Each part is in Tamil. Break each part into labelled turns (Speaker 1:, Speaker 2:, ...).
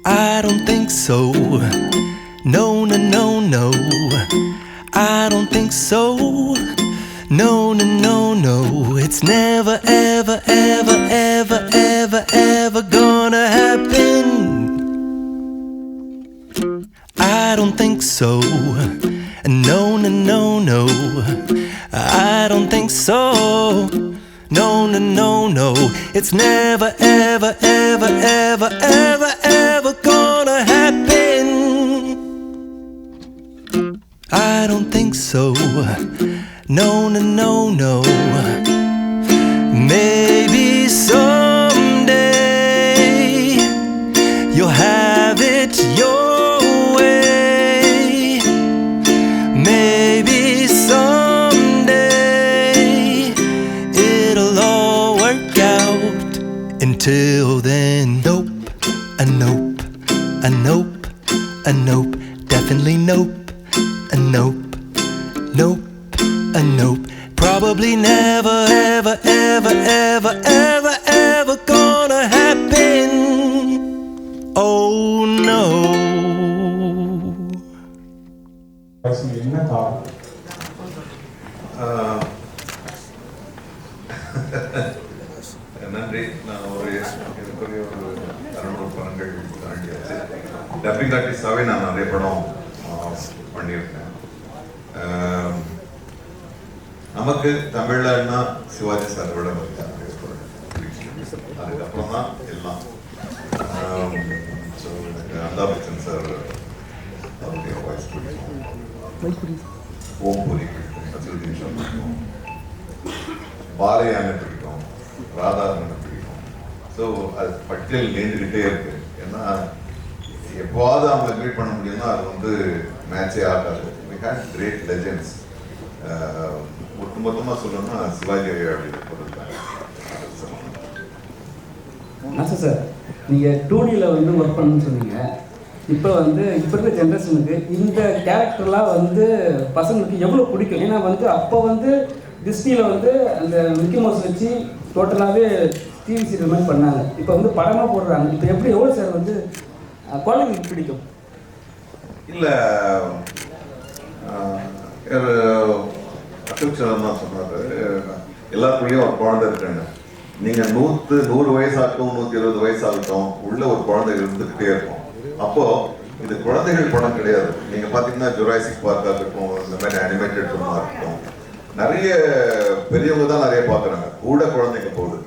Speaker 1: I don't think so. No, no, no, no. I don't think so. No, no, no, no. It's never, ever, ever, ever, ever, ever gonna happen. I don't think so. No, no, no, no. I don't think so. No, no, no, no. It's never, ever, ever, ever, ever, ever gonna happen. I don't think so. No, no, no, no. Maybe someday you'll have it your way. Maybe someday it'll all work out. Until then, nope, a nope, a nope, a nope, definitely nope, a nope, nope, a nope. Probably never, ever, ever, ever, ever, ever gonna happen. Oh no.
Speaker 2: நன்றி. நான் எனக்குரிய ஒரு 200 படங்கள் தாண்டியாச்சு. டப்பிங் ஆர்டிஸ்டாகவே நான் நிறைய படம் பண்ணியிருக்கேன். நமக்கு தமிழ்லன்னா சிவாஜி சார் விட அதுக்கப்புறம் தான் எல்லாம். ஸோ எனக்கு அமிதாப் பச்சன் சார் அவருடைய வாய்ஸ் பிடிக்கும், ஓம்புரி பிடிக்கும், அசுதீன் ஷா பிடிக்கும், பாலையான பிடிக்கும், ராதாரமணன் பிடிக்கும். ஸோ அது பட்டியல் நீண்டுகிட்டே இருக்கு. ஏன்னா எப்போவாவது அவங்க மீட் பண்ண முடியும்னா அது வந்து மேட்சே ஆகாது. We had great legends. ஒட்டுமொத்தமாக சொல்லணும்னா சிவாஜி அப்படின்னு பொருள்தான்.
Speaker 3: சார் நீங்கள் 2Dயில் வந்து ஒர்க் பண்ணணும்னு சொன்னீங்க. இப்போ வந்து இப்போ இருக்கிற ஜென்ரேஷனுக்கு இந்த கேரக்டர்லாம் வந்து பசங்களுக்கு எவ்வளோ பிடிக்கும்? ஏன்னா வந்து அப்போ வந்து டிஸ்னியில் வந்து அந்த மிக்கி மவுஸ் வச்சு டோட்டலாகவே டிவி சீரியல் மாதிரி பண்ணாங்க. இப்போ வந்து படமாக போடுறாங்க. இப்போ எப்படி எவ்வளோ சார் வந்து குழந்தைங்களுக்கு பிடிக்கும்?
Speaker 2: இல்லை, அசோக் தான் சொன்னார், எல்லாருக்குள்ளேயும் ஒரு குழந்தை இருக்காங்க. நீங்கள் 100 வயசாகட்டும் 120 வயசாகட்டும் உள்ள ஒரு குழந்தை இருந்துக்கிட்டே இருக்கும். அப்போ இது குழந்தைகள் படம் கிடையாது. நீங்கள் பார்த்தீங்கன்னா ஜுராசிக் பார்க்காக இருக்கட்டும், இந்த மாதிரி அனிமேட்டட் ஃபிலிமாக இருக்கட்டும், நிறைய பெரியவங்க தான் நிறைய பார்க்குறாங்க, கூட குழந்தைங்க போகுது.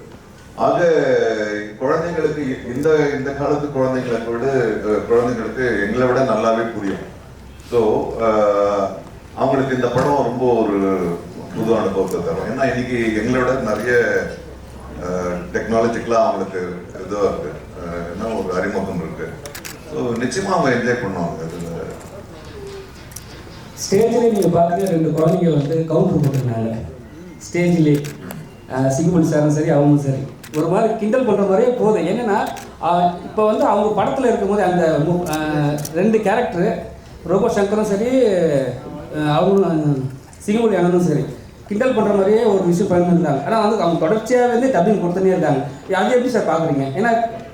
Speaker 2: ஆக குழந்தைங்களுக்கு இந்த காலத்து குழந்தைங்களுக்கு எங்களை விட நல்லாவே புரியும். ஸோ அவங்களுக்கு இந்த படம் ரொம்ப ஒரு புது அனுபவத்தை தரும். ஏன்னா இன்னைக்கு எங்களை விட நிறைய டெக்னாலஜிக்கலாக அவங்களுக்கு இதுவாக இருக்கு, என்ன ஒரு அறிமுகம் இருக்கு. ஸோ நிச்சயமாக அவங்க என்ஜாய் பண்ணுவாங்க.
Speaker 3: ஸ்டேஜ்லேயே நீங்கள் பார்த்தீங்கன்னா 2 குழந்தைங்க வந்து கவுண்டர் போட்டிருந்தாங்க ஸ்டேஜ்லேயே. சிங்கமணி சாரும் சரி அவங்களும் சரி ஒரு மாதிரி கிண்டல் பண்ணுற மாதிரியே போதும். என்னென்னா இப்போ வந்து அவங்க படத்தில் இருக்கும்போது அந்த 2 கேரக்டரு ரோபோ சங்கரும் சரி அவங்களும் சிங்கமொழி அண்ணனும் சரி கிண்டல் பண்ணுற மாதிரியே ஒரு விஷயம் பண்ணியிருந்தாங்க. ஆனால் வந்து அவங்க தொடர்ச்சியாக வந்து டப்பிங் கொடுத்துனே இருக்காங்க. அது எப்படி சார் பார்க்குறீங்க? ஏன்னா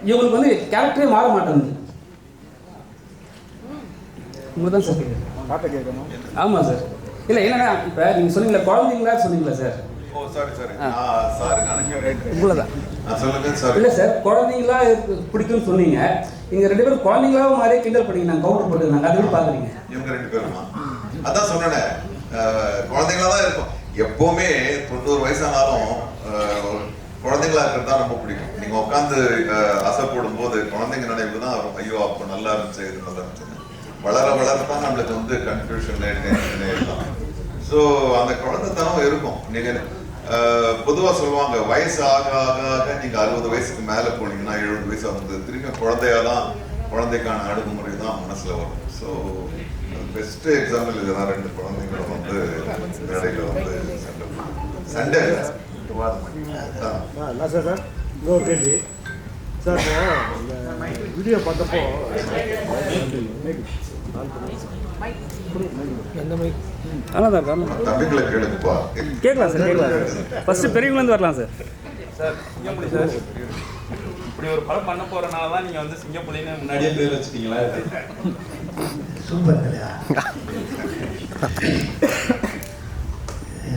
Speaker 3: இவங்களுக்கு வந்து கேரக்டரே மாற மாட்டேங்குது. உங்களுக்கு தான் சார் கேட்கணும். ஆமாம் சார். இல்லை என்னன்னா இப்போ நீங்கள் சொன்னீங்களா குழந்தைங்களா சொன்னீங்களா சார்? உங்களதான் இல்லை சார், குழந்தைங்களா பிடிக்கும்னு சொன்னீங்க. நீங்கள் 2 பேரும் குழந்தைங்களாவும் மாதிரியே கிண்டல் பண்ணீங்க. நாங்கள் கவுண்டர் போட்டுருந்தாங்க. அது எப்படி பார்க்குறீங்க?
Speaker 2: இவங்க 2 பேருமா? அதான் சொன்னேன், குழந்தைங்களா தான் இருக்கும். எப்போவுமே 90 வயசானாலும் குழந்தைங்களா இருக்கிறது தான் ரொம்ப பிடிக்கும். நீங்கள் உட்காந்து ஆசை போடும்போது குழந்தைங்க நினைவு தான் ஐயோ அப்போ நல்லா இருந்துச்சு, இது நல்லா இருந்துச்சு. வளர தான் நம்மளுக்கு வந்து கன்ஃபியூஷன் எல்லாம். ஸோ அந்த குழந்தைத்தனம் இருக்கும். நீங்கள் பொதுவாக சொல்லுவாங்க, வயசு ஆக ஆக ஆக நீங்கள் 60 வயசுக்கு மேலே போனீங்கன்னா 70 வயசு வந்து திரும்பி குழந்தையாதான், குழந்தைக்கான அணுகுமுறை தான் மனசில் வரும். ஸோ பெஸ்ட் எக்ஸாம்பிள் இதுதான். 2 குழந்தைங்களும் வந்து மேடையில் வந்து சண்டே
Speaker 4: சார் இன்னொரு கேள்வி சார். இந்த வீடியோ பார்த்தப்போ எந்த மைக்
Speaker 3: நல்லா தான் இருக்கா? கேட்கலாம் சார், கேட்கலாம் சார். ஃபஸ்ட்டு பெரியவங்கலேருந்து வரலாம் சார்.
Speaker 5: இப்படி ஒரு படம் பண்ண போறனால தான் நீங்க வந்து சிங்கப்புலின்னு முன்னாடியே பேர் வச்சுட்டீங்களா?
Speaker 6: சூப்பர் இல்லையா?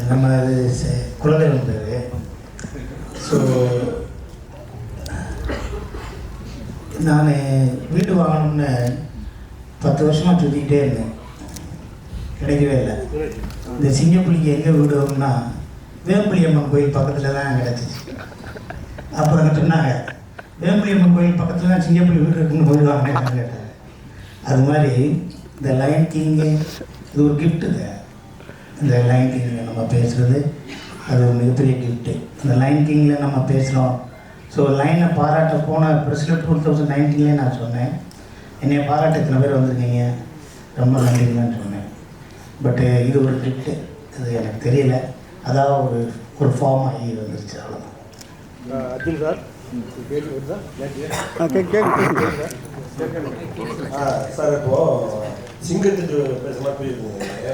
Speaker 6: நம்ம அது குலதெய்வம் பேர். ஸோ நான் வீடு வாங்கணும்னு 10 வருஷமாக சுற்றிக்கிட்டே இருந்தேன், கிடைக்கவே இல்லை. இந்த சிங்கப்புலிக்கு எங்கே வீடு வாங்கணும்னா வேம்புலியம்மன் கோயில் பக்கத்தில் தான் கிடச்சிச்சு. அப்புறம் சொன்னாங்க வேம்புலியம்மன் கோயில் பக்கத்தில் தான் சிங்கப்புலி வீடு இருக்குன்னு போய் வாங்கினேன்னு கேட்டாங்க. அது மாதிரி இந்த லைன் கிங்கு இது ஒரு கிஃப்ட்டுங்க. இந்த லைன் கிங்கில் நம்ம பேசுகிறது அது ஒரு மிகப்பெரிய கிஃப்ட்டு. அந்த லைன் கிங்கில் நம்ம பேசுகிறோம். ஸோ லைனை பாராட்ட போன பிரசிடென்ட் 2019 நான் சொன்னேன், என்னை பாராட்ட இத்தனை பேர் வந்திருக்கீங்க, ரொம்ப நன்றிங்கன்னு சொன்னேன். பட்டு இது ஒரு கிஃப்ட்டு, அது எனக்கு தெரியல, அதாவது ஒரு ஃபார்ம் ஆகி வந்துருச்சு, அவ்வளோதான்.
Speaker 4: அர்ஜுன் சார்
Speaker 7: சார், இப்போது சிங்கத்துக்கு பேசுனா போயிருந்தீங்க.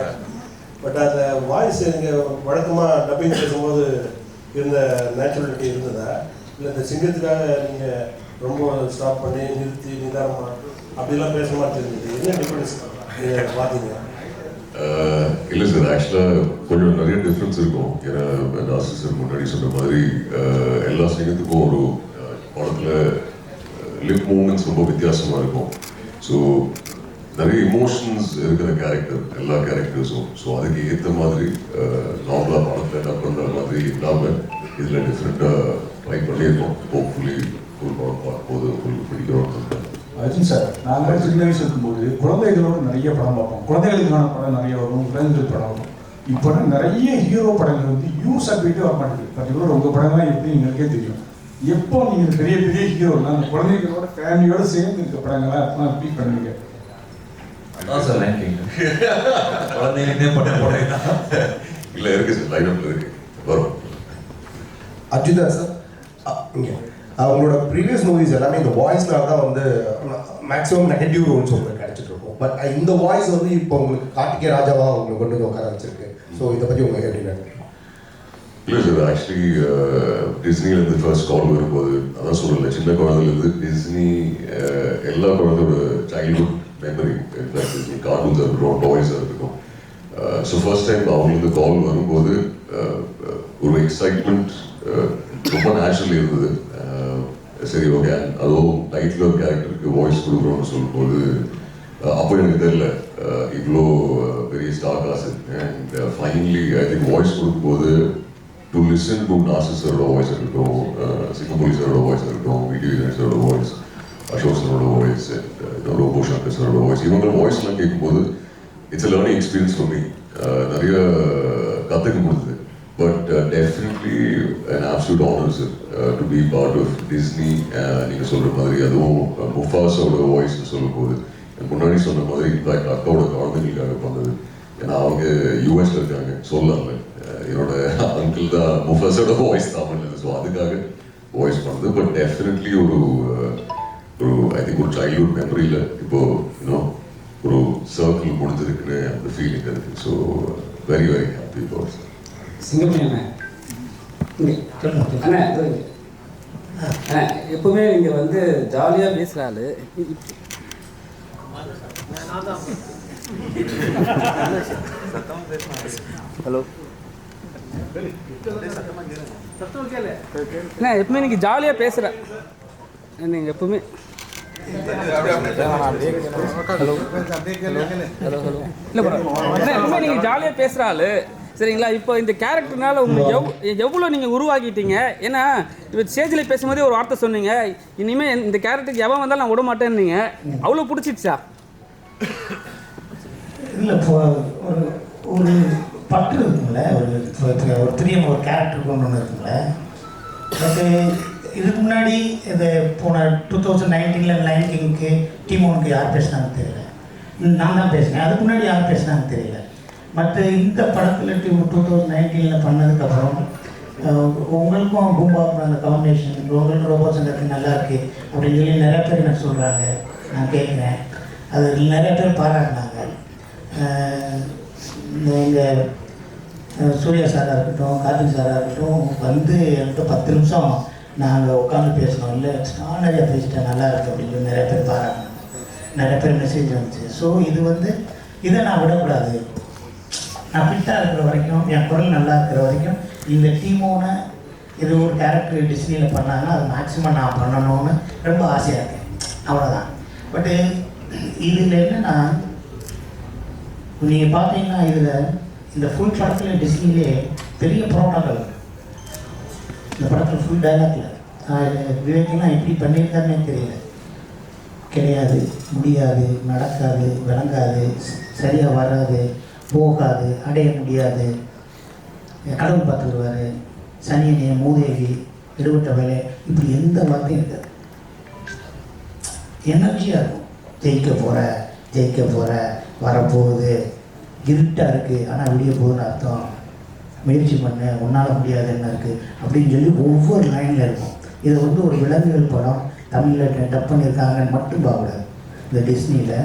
Speaker 7: பட் அந்த வாய்ஸ் நீங்கள் வழக்கமாக டப்பிங் பேசும்போது இருந்த நேச்சுரலிட்டி இருந்ததா, இல்லை இந்த சிங்கத்துக்காக நீங்கள் ரொம்ப ஸ்டாப் பண்ணி நிறுத்தி நிதானமாக அப்படிலாம் பேச மாதிரி தெரிஞ்சது? என்ன டிஃப்ரென்ஸ் நீங்கள் பார்த்தீங்க?
Speaker 8: இல்லை சார், ஆக்சுவலாக கொஞ்சம் நிறைய டிஃப்ரென்ஸ் இருக்கும். ஏன்னா நாசர் சார் முன்னாடி சொன்ன மாதிரி எல்லா சிங்கத்துக்கும் ஒரு படத்தில் லிப் மூமெண்ட்ஸ் ரொம்ப வித்தியாசமாக இருக்கும். ஸோ நிறைய இமோஷன்ஸ் இருக்கிற கேரக்டர் எல்லா கேரக்டர்ஸும். ஸோ அதுக்கு ஏற்ற மாதிரி நார்மலாக படத்தை டப் பண்ணுற மாதிரி இல்லாமல் இதில் டிஃப்ரெண்ட்டாக ட்ரை பண்ணியிருக்கோம். ஹோப்ஃபுல்லி ஒரு படம் பார்க்கும்போது உங்களுக்கு பிடிக்கிறோம்.
Speaker 9: அர்ஜுன் சார், நாங்கள் சின்ன வயசு இருக்கும்போது குழந்தைகளோட நிறைய படம் பார்ப்போம். குழந்தைகளுக்கான படம் நிறைய வரும், விலங்குகள் படம் வரும். இப்போ நிறைய ஹீரோ படங்கள் வந்து யூஸ் ஆகிட்டே வர மாட்டேங்குது. பர்டிகுலர் உங்கள் படங்கள்லாம் எப்படி எங்களுக்கே தெரியும். எப்போ நீங்கள் பெரிய பெரிய ஹீரோலாம் அந்த குழந்தைகளோட ஃபேமிலியோட சேர்ந்து இருக்க படங்கள்லாம் ரிப்பீட் பண்ணுவீங்க?
Speaker 8: அதான் சார் லைன் கிங். குழந்தைங்களே பண்ண படம் தான் இல்லை, இருக்குது சார், லைன் அப்பில் இருக்குது, வரும்.
Speaker 10: அர்ஜுதா சார், இங்கே அவங்களோட ப்ரீவியஸ் மூவிஸ் எல்லாமே இந்த வாய்ஸ்னால தான் வந்து மேக்ஸிமம் நெகட்டிவ் ரோல்ஸ் உங்களுக்கு கிடைச்சிட்டு இருக்கும். பட் இந்த வாய்ஸ் வந்து இப்போ உங்களுக்கு கார்த்திகே ராஜாவா உங்களுக்கு கொண்டு வந்து உட்கார வச்சிருக்கு. ஸோ இதை பற்றி உங்களுக்கு எப்படி நினைக்கிறீங்க?
Speaker 8: இல்லை சார், ஆக்சுவலி டிஸ்னிலேருந்து ஃபர்ஸ்ட் கால் வரும்போது அதான் சொல்லலை, சின்ன குழந்தைலேருந்து டிஸ்னி எல்லா குழந்தையோட சைல்ட்ஹுட் மெமரி, இன்ஃபேக்ட் டிஸ்னி கார்ட்டூன்ஸாக இருக்கட்டும், டாய்ஸாக இருக்கட்டும். ஸோ ஃபர்ஸ்ட் டைம் அவங்களுக்கு கால் வரும்போது ஒரு எக்ஸைட்மெண்ட் ரொம்ப நேச்சுரலி இருந்தது. சரி, ஓகே, அதுவும் லைட்டில் ஒரு கேரக்டருக்கு வாய்ஸ் கொடுக்குறோம்னு சொல்லும்போது அப்போ எனக்கு தெரியல இவ்வளோ பெரிய ஸ்டார் காசு. And finally I think voice கொடுக்கும்போது டு லிசன் டு நாசர் சாரோட வாய்ஸ் இருக்கட்டும், சிங்கப்புலி சாரோட வாய்ஸ் இருக்கட்டும், விடி சாரோட வாய்ஸ், அசோக் சாரோட வாய்ஸ், ரோபோ சங்கர் சாரோட வாய்ஸ், இவங்க வாய்ஸ்லாம் கேட்கும்போது it's a learning experience for me. நிறைய கற்றுக்க முடியுது. But definitely an absolute honor, sir, to be part of Disney. நீங்கள் சொல்கிற மாதிரி அதுவும் முஃபாஸோட வாய்ஸ்ன்னு சொல்லும்போது முன்னாடி சொன்ன மாதிரி இன்ஃபேக்ட் அக்காவோட குழந்தைங்களுக்காக பண்ணது. ஏன்னா அவங்க யூஎஸ்ல இருக்காங்க, சொல்லல என்னோட அங்கிள் தான் முஃபாஸோட வாய்ஸ் தான் பண்ணது. ஸோ அதுக்காக வாய்ஸ் பண்ணது. பட் டெஃபினெட்லி ஒரு ஐ திங்க் ஒரு சைல்ட்ஹுட் மெமரியில் இப்போது இன்னும் ஒரு சர்க்கிள் முடிஞ்சிருக்குன்னு அந்த ஃபீலிங் இருக்குது. So very very happy about sir.
Speaker 3: Singampuli அண்ணா, எப்பவுமே நீங்க வந்து ஜாலியா பேசுறாரு. ஹலோ, எப்பவுமே நீங்க ஜாலியா பேசுற, நீங்க எப்பவுமே எப்பவுமே நீங்க ஜாலியா பேசுறாரு. சரிங்களா? இப்போ இந்த கேரக்டர்னால உங்களுக்கு எவ்வளோ நீங்கள் உருவாக்கிட்டீங்க? ஏன்னா இப்போ ஸ்டேஜில் பேசும்போதே ஒரு வார்த்தை சொன்னீங்க, இனிமேல் இந்த கேரக்டருக்கு எவன் வந்தாலும் நான் விட மாட்டேன்னீங்க. அவ்வளோ பிடிச்சிடுச்சா?
Speaker 6: இல்லை, இப்போ ஒரு பட்டு இருக்குங்கள, ஒரு பெரிய ஒரு கேரக்டருக்கு ஒன்று இருக்குங்கள. பட்டு இதுக்கு முன்னாடி இது போன 2019 லைன் கிங்க்கு டீமோனுக்கு யார் பேசினாங்கன்னு தெரியல, நான் தான் பேசினேன். அதுக்கு முன்னாடி யார் பேசினாங்கன்னு தெரியல. மற்ற இந்த படத்தில் 2019 பண்ணதுக்கப்புறம் உங்களுக்கும் பூம்பாவுக்கும் அந்த காம்பினேஷன், உங்களுக்கு ரோபோ சங்கருக்கு நல்லாயிருக்கு அப்படின்னு சொல்லி நிறைய பேர் எனக்கு சொல்கிறாங்க. நான் கேட்குறேன், அது நிறைய பேர் பாராட்டினாங்க. எங்கள் சூர்யா சாராக இருக்கட்டும், கார்த்திக் சாராக இருக்கட்டும் வந்து என்கிட்ட 10 நிமிஷம் நாங்கள் உட்காந்து பேசினோம், இல்லை நிறைய பேசிட்டேன், நல்லா இருக்குது அப்படின்னு நிறைய பேர் பாராட்டினாங்க, நிறைய பேர் மெசேஜ் வந்துச்சு. ஸோ இது வந்து இதை நான் விடக்கூடாது. நான் ஃபிட்டாக இருக்கிற வரைக்கும், என் குரல் நல்லா இருக்கிற வரைக்கும், இந்த டீமோட இது ஒரு கேரக்டர் டிஸ்னியில் பண்ணாங்கன்னா அது மேக்ஸிமம் நான் பண்ணணும்னு ரொம்ப ஆசையாக இருக்கேன். அவ்வளோதான். பட்டு இதில் என்னென்னா, நீங்கள் பார்த்தீங்கன்னா இதில் இந்த ஃபுல் படத்தில் டிஸ்னிலே பெரிய ப்ரோட்டோக்கால், இந்த படத்தில் ஃபுல் டைலாக்ல விவேக்கெல்லாம் எப்படி பண்ணியிருக்காருன்னே தெரியல. கிடையாது, முடியாது, நடக்காது, விளங்காது, சரியாக வராது, போகாது, அடைய முடியாது, கடவுள் பார்த்துக்குருவார், சனியனே, மூதேவி, எடுபட்ட வேலை, இப்படி எந்த வார்த்தையும் இருக்காது. எனர்ஜியாக இருக்கும். ஜெயிக்க போகிற வரப்போகுது, இருட்டாக இருக்குது ஆனால் விடிய போகுதுன்னு அர்த்தம், முயற்சி பண்ண, உன்னால் முடியாதுன்னு இருக்குது அப்படின்னு சொல்லி ஒவ்வொரு லைனில் இருக்கும். இதை வந்து ஒரு விலங்குகள் படம் தமிழில் டப் பண்ணியிருக்காங்கன்னு மட்டும் பார்க்கக்கூடாது. இந்த டிஸ்னியில்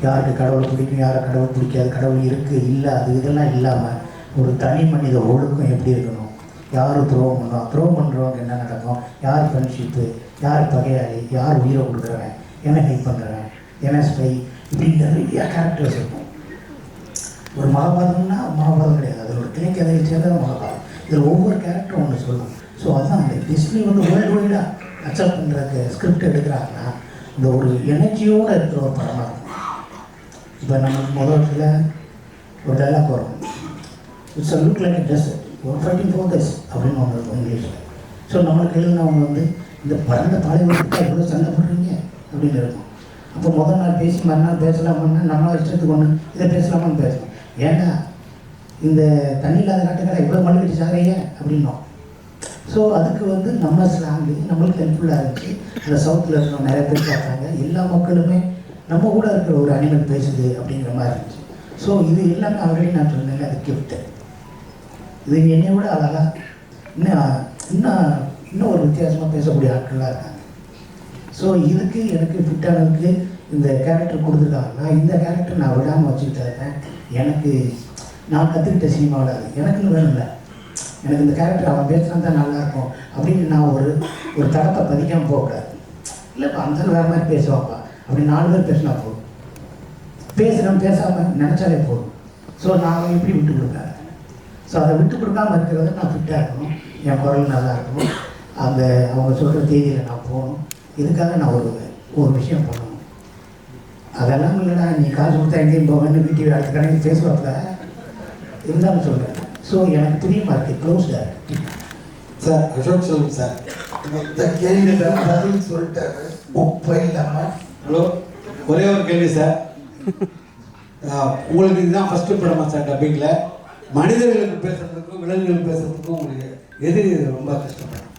Speaker 6: யாருக்கு கடவுள் பிடிக்கும், யாரை கடவுள் பிடிக்காது, கடவுள் இருக்குது இல்லை அது இதெல்லாம் இல்லாமல் ஒரு தனி மனித ஒழுக்கம் எப்படி இருக்கணும், யார் த்ரோவம் பண்ணுறவங்க என்ன நடக்கும், யார் ஃப்ரெண்ட்ஷிப்பு, யார் பகையாளி, யார் உயிரை கொடுக்குறவன், என்ன ஹெல்ப் பண்ணுறவன், என்ன ஸ்பை, இப்படின்ற நிறைய கேரக்டர்ஸ் இருக்கும். ஒரு மகாபாரதம்னா மகாபாரதம் கிடையாது, அதில் ஒரு திரைக்கதையை சேர்ந்த மகாபாரதம். இதில் ஒவ்வொரு கேரக்டரும் ஒன்று சொல்லும். ஸோ அதுதான் அந்த டிஸ்னி வந்து வேர்ல்டு வைடாக அக்செப்ட் பண்ணுறதுக்கு ஸ்கிரிப்ட் எடுக்கிறாங்கன்னா இந்த ஒரு எனர்ஜியோடு இருக்கிற ஒரு படமாக இருக்கும். இப்போ நம்ம முதல்ல ஒரு டைலாக் வரும், it's a look like dress ஒரு ஃபைட்டிங் ஃபார் திஸ் அப்படின்னு ஒன்று இருக்கும் இங்கிலீஷில். ஸோ நம்மளுக்கு எழுதினவங்க வந்து இந்த பறந்த பாலைவனத்துக்கு எவ்வளோ சண்டை போடுறீங்க அப்படின்னு இருக்கும். அப்போ முதல் நாள் பேசி மறுநாள் பேசலாமான்னா நம்ம இஷ்டத்துக்கு ஒன்று இதை பேசலாமான்னு பேசணும். ஏன்னா இந்த தண்ணி இல்லாத காட்டுக்கார இவ்வளோ மண்ணு கட்டி சாகைய அப்படின்னோம். ஸோ அதுக்கு வந்து நம்ம ஸ்லாங்கு நம்மளுக்கு ஹெல்ப்ஃபுல்லாக இருந்துச்சு. அந்த சவுத்தில் இருக்கிற நிறைய பேர் பார்த்தாங்க, எல்லா மக்களுமே நம்ம கூட இருக்கிற ஒரு அனிமல் பேசுது அப்படிங்கிற மாதிரி இருந்துச்சு. ஸோ இது எல்லாமே ஆல்ரெடி நான் சொன்னேன், அது கிஃப்ட்டு. இது என்னை விட அழகாக இன்னும் ஒரு வித்தியாசமாக பேசக்கூடிய ஆட்களாக இருக்காங்க. ஸோ இதுக்கு எனக்கு ஃபிட்டானதுக்கு இந்த கேரக்டர் கொடுத்துருக்காங்கன்னா இந்த கேரக்டர் நான் விடாமல் வச்சுக்கிட்டு இருக்கேன். எனக்கு நான் கற்றுக்கிட்ட சினிமாவில் அது எனக்குன்னு வேணும்ல, எனக்கு இந்த கேரக்டர் அவன் பேசுனா தான் நல்லாயிருக்கும் அப்படின்னு நான் ஒரு தடத்தை பதிக்காமல் போகக்கூடாது. இல்லைப்பா அந்த வேறு மாதிரி பேசுவாப்பா அப்படி 4 பேர் பேசினா போதும், பேசுகிறேன் பேசாமல் நினச்சாலே போதும். ஸோ நான் எப்படி விட்டு கொடுப்பேன். ஸோ அதை விட்டு கொடுக்காமல் இருக்கிறது நான் ஃபிட்டாக இருக்கணும், என் குரல் நல்லா இருக்கணும், அந்த அவங்க சொல்கிற தேதியில் நான் போகணும். இதுக்காக நான் ஒரு விஷயம் பண்ணணும். அதெல்லாம் இல்லைடா நீ காசு கொடுத்தா எங்கேயும் போவேன்னு வீட்டு அடுத்த கடைக்கு பேசுவாப்பில் இருந்தாலும் சொல்கிறேன். ஸோ எனக்கு பிரியமாக இருக்குது, க்ளோஸ்டாக இருக்குது.
Speaker 11: சார் அசோக் சொல்லுங்க சார், இந்த கேள்வி பதில் சொல்லிட்டாரு உப்பு இல்லாமல். ஹலோ, ஒரே ஒரு கேள்வி சார், உங்களுக்கு இதுதான் ஃபஸ்ட்டு படமா சார் டப்பிங்கில்? மனிதர்களுக்கு பேசுறதுக்கும் விலங்குகளுக்கு பேசுறதுக்கும் உங்களுக்கு எது ரொம்ப கஷ்டப்படும்?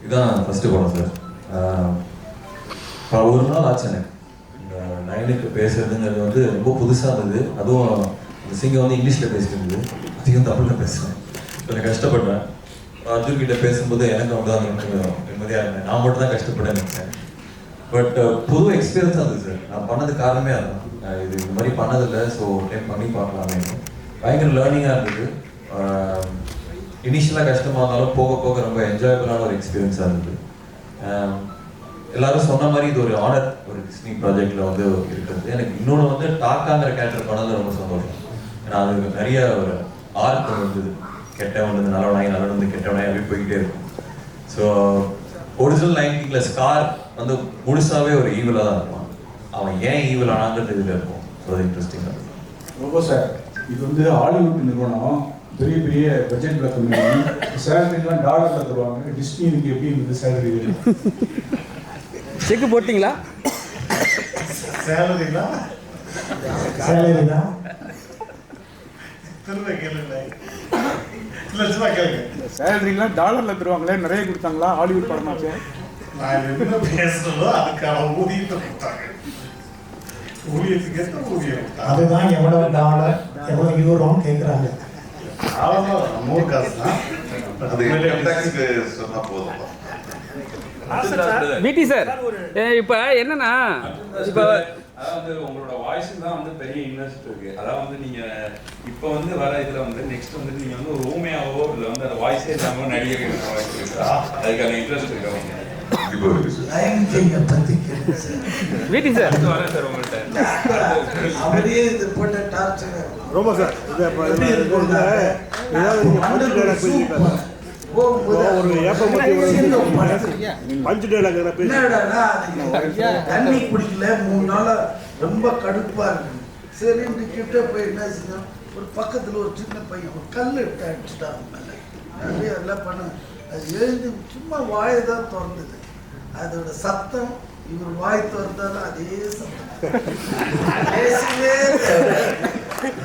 Speaker 12: இதுதான் ஃபஸ்ட்டு படம் சார். ஒரு நாள் ஆச்சு எனக்கு இந்த நயனுக்கு பேசுறதுங்கிறது வந்து ரொம்ப புதுசாக இருந்தது. அதுவும் இந்த சிங்கம் வந்து இங்கிலீஷில் பேசிட்டு இருந்தது, அதிகம் தமிழில் பேசுகிறேன். கொஞ்சம் கஷ்டப்பட்டேன். அர்ஜுன் கிட்ட பேசும்போது எனக்கு வந்து அது கொஞ்சம் நிம்மதியாக இருந்தேன். நான் மட்டும் தான் கஷ்டப்பட்டேன்னு நினச்சேன். பட் புது எக்ஸ்பீரியன்ஸாக இருந்தது சார். நான் பண்ணது காரணமே அதுதான், இது இந்த மாதிரி பண்ணதில்லை, ஸோ டைம் பண்ணி பார்க்கலாமே. பயங்கர லேர்னிங்காக இருந்தது. இனிஷியலாக கஷ்டமாக இருந்தாலும் போக போக ரொம்ப என்ஜாயபிளான ஒரு எக்ஸ்பீரியன்ஸாக இருந்தது. எல்லாரும் சொன்ன மாதிரி இது ஒரு ஆனர் ஒரு டிஸ்னி ப்ராஜெக்டில் வந்து இருக்கிறது. எனக்கு இன்னொன்று வந்து டாக்காங்கிற கேரக்டர் பண்ணதில் ரொம்ப சந்தோஷம். ஏன்னா அதுக்கு நிறைய ஒரு ஆர்க் இருந்தது, கெட்டவன் வந்து நல்லவனாய், நல்லவன் வந்து கெட்டவனாய் அப்படி போய்கிட்டே இருக்கும். ஸோ ஒரிஜினல் 90s ஸ்கார் வந்து முழுசாகவே ஒரு ஈவிலாக தான் இருப்பான். அவன் ஏன் ஈவில் ஆனாங்கிறது இதில் இருக்கும். ஸோ அது இன்ட்ரெஸ்டிங்காக இருக்கும்.
Speaker 9: ரொம்ப சார், இது வந்து ஹாலிவுட் நிறுவனம், பெரிய பெரிய பட்ஜெட் கம்பெனி, சேலரிலாம் டாலரில் தருவாங்க. டிஸ்னிக்கு எப்படி இருந்தது சேலரி?
Speaker 3: செக்கு போட்டிங்களா?
Speaker 4: சேலரி தான்
Speaker 9: சேலரிலாம் டாலரில் தருவாங்களே, நிறைய கொடுத்தாங்களா? ஹாலிவுட் படமாச்சு.
Speaker 4: நான் என்ன பேசுறதோ அதுக்கான ஊதியத்தை கொடுத்தாங்க. ஊதியத்துக்கு ஏற்ற ஊதியம்
Speaker 6: அதுதான் எவ்வளோ டாலர் எவ்வளோ யூரோன்னு கேட்குறாங்க.
Speaker 2: அவ்வளோதான், 100 காசு தான். அது டேக்ஸ்க்கு சொன்னால் போதும்.
Speaker 3: பிடி சார் இப்போ என்னன்னா இப்போ
Speaker 5: அதாவது உங்களோட வாய்ஸ் தான் வந்து பெரிய இன்ட்ரெஸ்ட் இருக்கு. அதாவது வந்து நீங்க இப்போ வந்து வர இதுல வந்து நெக்ஸ்ட் வந்து நீங்க வந்து ஒரு ஊமையாவோ இல்லை வந்து அந்த வாய்ஸே இல்லாம நடிகர் வாய்ஸ் இருக்கா, அதுக்கான இன்ட்ரெஸ்ட் இருக்கா?
Speaker 3: பிடி சார்
Speaker 5: வரேன் சார் உங்கள்கிட்ட.
Speaker 11: அவரே இது போட்ட டார்ச்சர்
Speaker 4: ரொம்ப சார் ஒரு ஏப்பம் பஞ்சு டைலாக்
Speaker 11: தண்ணி குடிக்கல 3 நாளா ரொம்ப கடுப்பா இருக்கு. சரின்னு கிட்ட போய் என்ன செஞ்சோம், ஒரு பக்கத்துல ஒரு சின்ன பையன் ஒரு கல் எடுத்து அடிச்சுட்டாங்க. அப்படியே எல்லாம் பண்ண அது எழுந்து சும்மா வாயை தான் திறந்தது. அதோட சத்தம் இவர் வாய் திறந்தாலும் அதே சத்தம்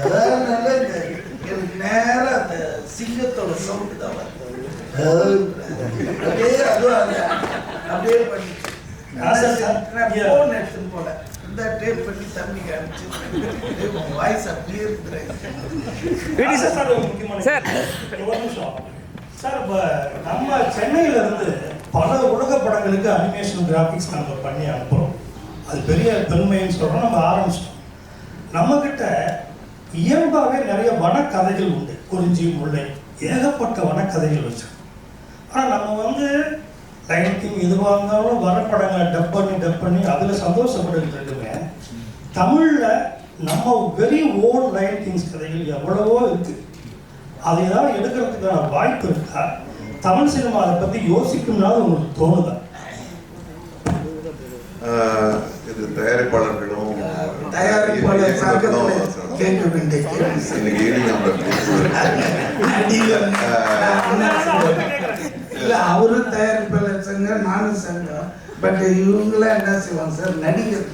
Speaker 11: அதனால எனக்கு நேரம் அந்த சிங்கத்தோட சவுண்டு தான் வருது. அப்படியே அதுவும் அப்படியே பண்ணிச்சு. போன் எடுத்துன்னு போல இந்த டேப் பண்ணி தம்பிக்கு அனுப்பிச்சு வாய்ஸ் அப்படியே இருக்கிறேன்.
Speaker 13: சார் இப்போ நம்ம சென்னையில இருந்து பல உலக படங்களுக்கு அனிமேஷன் கிராஃபிக்ஸ் நம்ம பண்ணி அனுப்புகிறோம். அது பெரிய பெருமைன்னு சொல்கிறோம். நம்ம ஆரம்பிச்சிட்டோம். நம்மக்கிட்ட இயல்பாகவே நிறைய வனக்கதைகள் உண்டு. குறிஞ்சி, முல்லை, ஏகப்பட்ட வனக்கதைகள் வச்சோம். ஆனால் நம்ம வந்து லைன் கிங் எதுவாக இருந்தாலும் வரப்படங்களை டப் பண்ணி அதில் சந்தோஷப்பட்டுருக்குமே. தமிழில் நம்ம வெரி ஓன் லைன் கிங்ஸ் கதைகள் எவ்வளவோ இருக்குது. அதை ஏதாவது எடுக்கிறதுக்கான வாய்ப்பு இருக்கா? தமிழ் சினிமா அதை பற்றி யோசிக்கும்னாலும் உங்களுக்கு தோணுதா?
Speaker 2: இது தயாரிப்பாளர்களும்
Speaker 11: இல்ல அவரும் தயாரிப்பாளர் சங்கம், நானும் சங்கம். பட் இவங்களாம் என்ன செய்வாங்க சார், நடிகர்